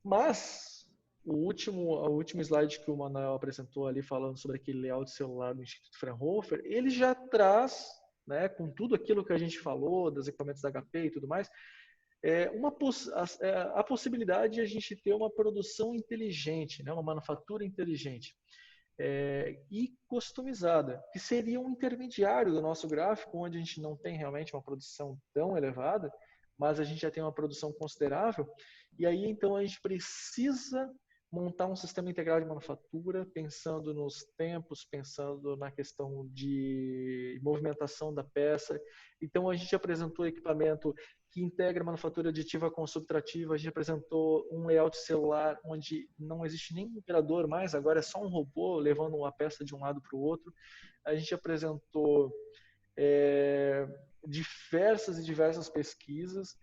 Mas o último slide que o Manuel apresentou ali, falando sobre aquele layout celular do Instituto Fraunhofer, ele já traz, né, com tudo aquilo que a gente falou, dos equipamentos da HP e tudo mais, a possibilidade de a gente ter uma produção inteligente, né, uma manufatura inteligente e customizada, que seria um intermediário do nosso gráfico, onde a gente não tem realmente uma produção tão elevada, mas a gente já tem uma produção considerável, e aí então a gente precisa montar um sistema integrado de manufatura, pensando nos tempos, pensando na questão de movimentação da peça. Então a gente apresentou equipamento que integra a manufatura aditiva com subtrativa, a gente apresentou um layout celular onde não existe nem operador mais, agora é só um robô levando uma peça de um lado para o outro. A gente apresentou diversas pesquisas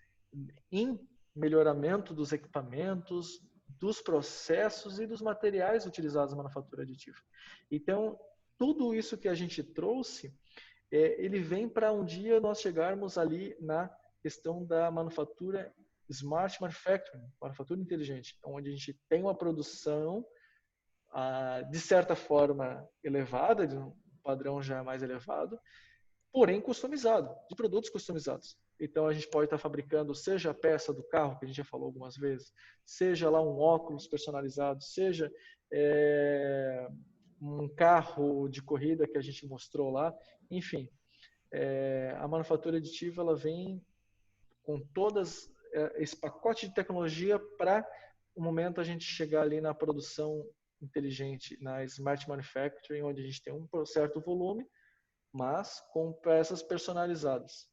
em melhoramento dos equipamentos, dos processos e dos materiais utilizados na manufatura aditiva. Então, tudo isso que a gente trouxe, ele vem para um dia nós chegarmos ali na questão da manufatura Smart Manufacturing, manufatura inteligente, onde a gente tem uma produção de certa forma elevada, de um padrão já mais elevado, porém customizado, de produtos customizados. Então a gente pode estar fabricando seja a peça do carro, que a gente já falou algumas vezes, seja lá um óculos personalizado, seja um carro de corrida que a gente mostrou lá, enfim. a manufatura aditiva ela vem com todas esse pacote de tecnologia para o momento a gente chegar ali na produção inteligente, na smart manufacturing, onde a gente tem um certo volume, mas com peças personalizadas.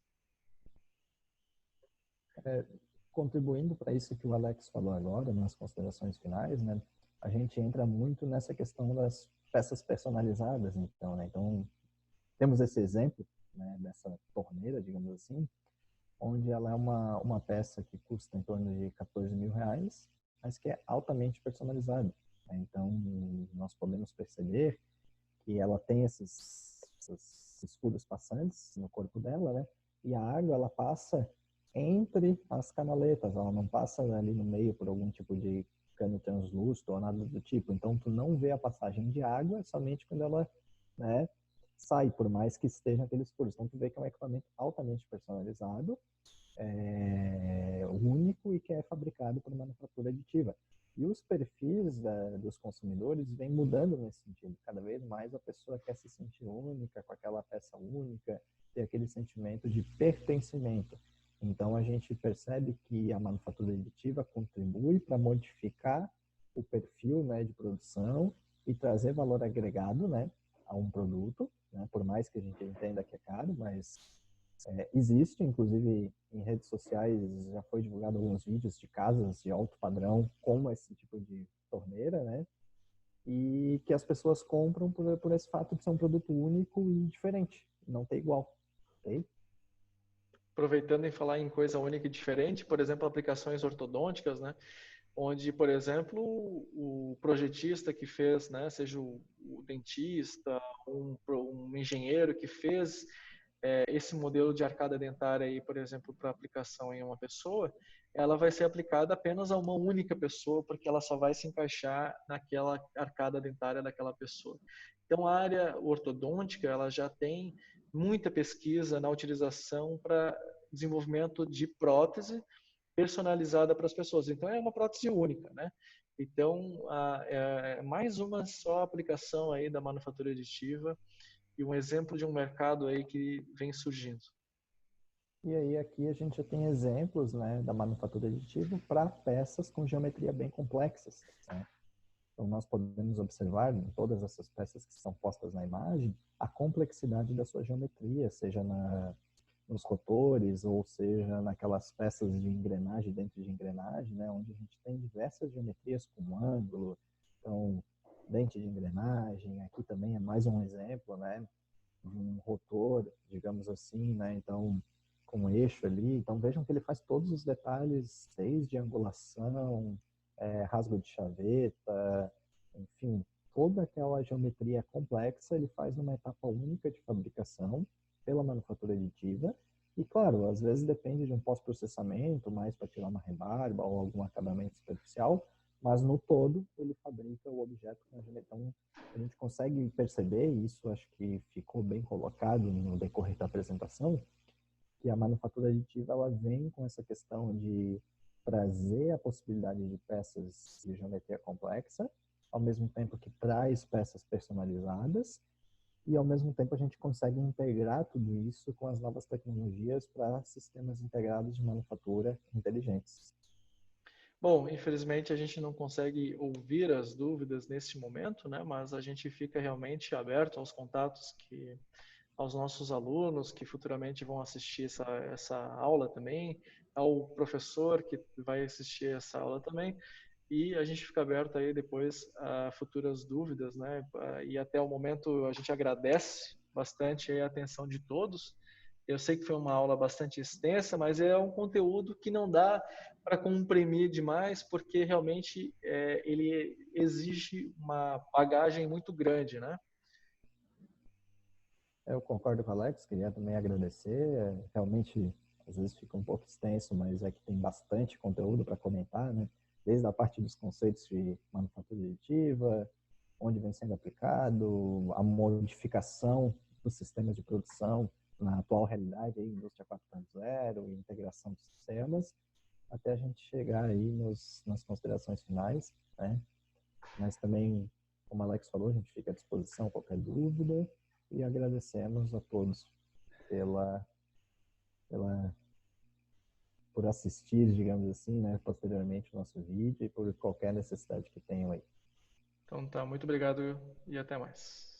Contribuindo para isso que o Alex falou agora, nas considerações finais, né, a gente entra muito nessa questão das peças personalizadas, então, né, então temos esse exemplo, né, dessa torneira, digamos assim, onde ela é uma peça que custa em torno de R$ 14.000, mas que é altamente personalizada, né? Então, nós podemos perceber que ela tem esses furos passantes no corpo dela, né? E a água, ela passa entre as canaletas, ela não passa ali no meio por algum tipo de cano translúcido ou nada do tipo. Então, tu não vê a passagem de água somente quando ela, né, sai, por mais que estejam aqueles furos. Então, tu vê que é um equipamento altamente personalizado, único e que é fabricado por manufatura aditiva. E os perfis dos consumidores vêm mudando nesse sentido. Cada vez mais a pessoa quer se sentir única, com aquela peça única, ter aquele sentimento de pertencimento. Então, a gente percebe que a manufatura aditiva contribui para modificar o perfil, né, de produção e trazer valor agregado, né, a um produto, né, por mais que a gente entenda que é caro, mas existe, inclusive em redes sociais já foi divulgado alguns vídeos de casas de alto padrão com esse tipo de torneira, né? E que as pessoas compram por esse fato de ser um produto único e diferente, não ter igual, ok? Aproveitando em falar em coisa única e diferente, por exemplo, aplicações ortodônticas, né? Onde, por exemplo, o projetista que fez, né, seja o dentista, um engenheiro que fez esse modelo de arcada dentária aí, por exemplo, para aplicação em uma pessoa, ela vai ser aplicada apenas a uma única pessoa, porque ela só vai se encaixar naquela arcada dentária daquela pessoa. Então, a área ortodôntica, ela já tem muita pesquisa na utilização para desenvolvimento de prótese personalizada para as pessoas. Então, é uma prótese única, né? Então, é mais uma só aplicação aí da manufatura aditiva e um exemplo de um mercado aí que vem surgindo. E aí aqui a gente já tem exemplos, né, da manufatura aditiva para peças com geometria bem complexas, né? Então nós podemos observar em todas essas peças que são postas na imagem a complexidade da sua geometria, seja nos rotores ou seja naquelas peças de engrenagem dentro de engrenagem, né, onde a gente tem diversas geometrias com ângulo, então dente de engrenagem, aqui também é mais um exemplo, né, de um rotor, digamos assim, né, então com eixo ali, então vejam que ele faz todos os detalhes, desde angulação, rasgo de chaveta, enfim, toda aquela geometria complexa ele faz numa etapa única de fabricação pela manufatura aditiva. E claro, às vezes depende de um pós-processamento, mais para tirar uma rebarba ou algum acabamento superficial, mas no todo ele fabrica o objeto com a geometria. Então, a gente consegue perceber, e isso acho que ficou bem colocado no decorrer da apresentação, que a manufatura aditiva ela vem com essa questão de trazer a possibilidade de peças de geometria complexa, ao mesmo tempo que traz peças personalizadas, e ao mesmo tempo a gente consegue integrar tudo isso com as novas tecnologias para sistemas integrados de manufatura inteligentes. Bom, infelizmente a gente não consegue ouvir as dúvidas neste momento, né? Mas a gente fica realmente aberto aos contatos aos nossos alunos que futuramente vão assistir essa aula também, ao professor que vai assistir essa aula também, e a gente fica aberto aí depois a futuras dúvidas, né? E até o momento a gente agradece bastante a atenção de todos. Eu sei que foi uma aula bastante extensa, mas é um conteúdo que não dá para comprimir demais, porque realmente ele exige uma bagagem muito grande, né? Eu concordo com o Alex, queria também agradecer. Realmente, às vezes fica um pouco extenso, mas é que tem bastante conteúdo para comentar, né? Desde a parte dos conceitos de manufatura aditiva, onde vem sendo aplicado, a modificação dos sistemas de produção na atual realidade, aí, indústria 4.0, integração de sistemas, até a gente chegar aí nas considerações finais, né? Mas também, como o Alex falou, a gente fica à disposição qualquer dúvida e agradecemos a todos. pela, por assistir, digamos assim, né, posteriormente o nosso vídeo e por qualquer necessidade que tenham aí. Então tá, muito obrigado e até mais.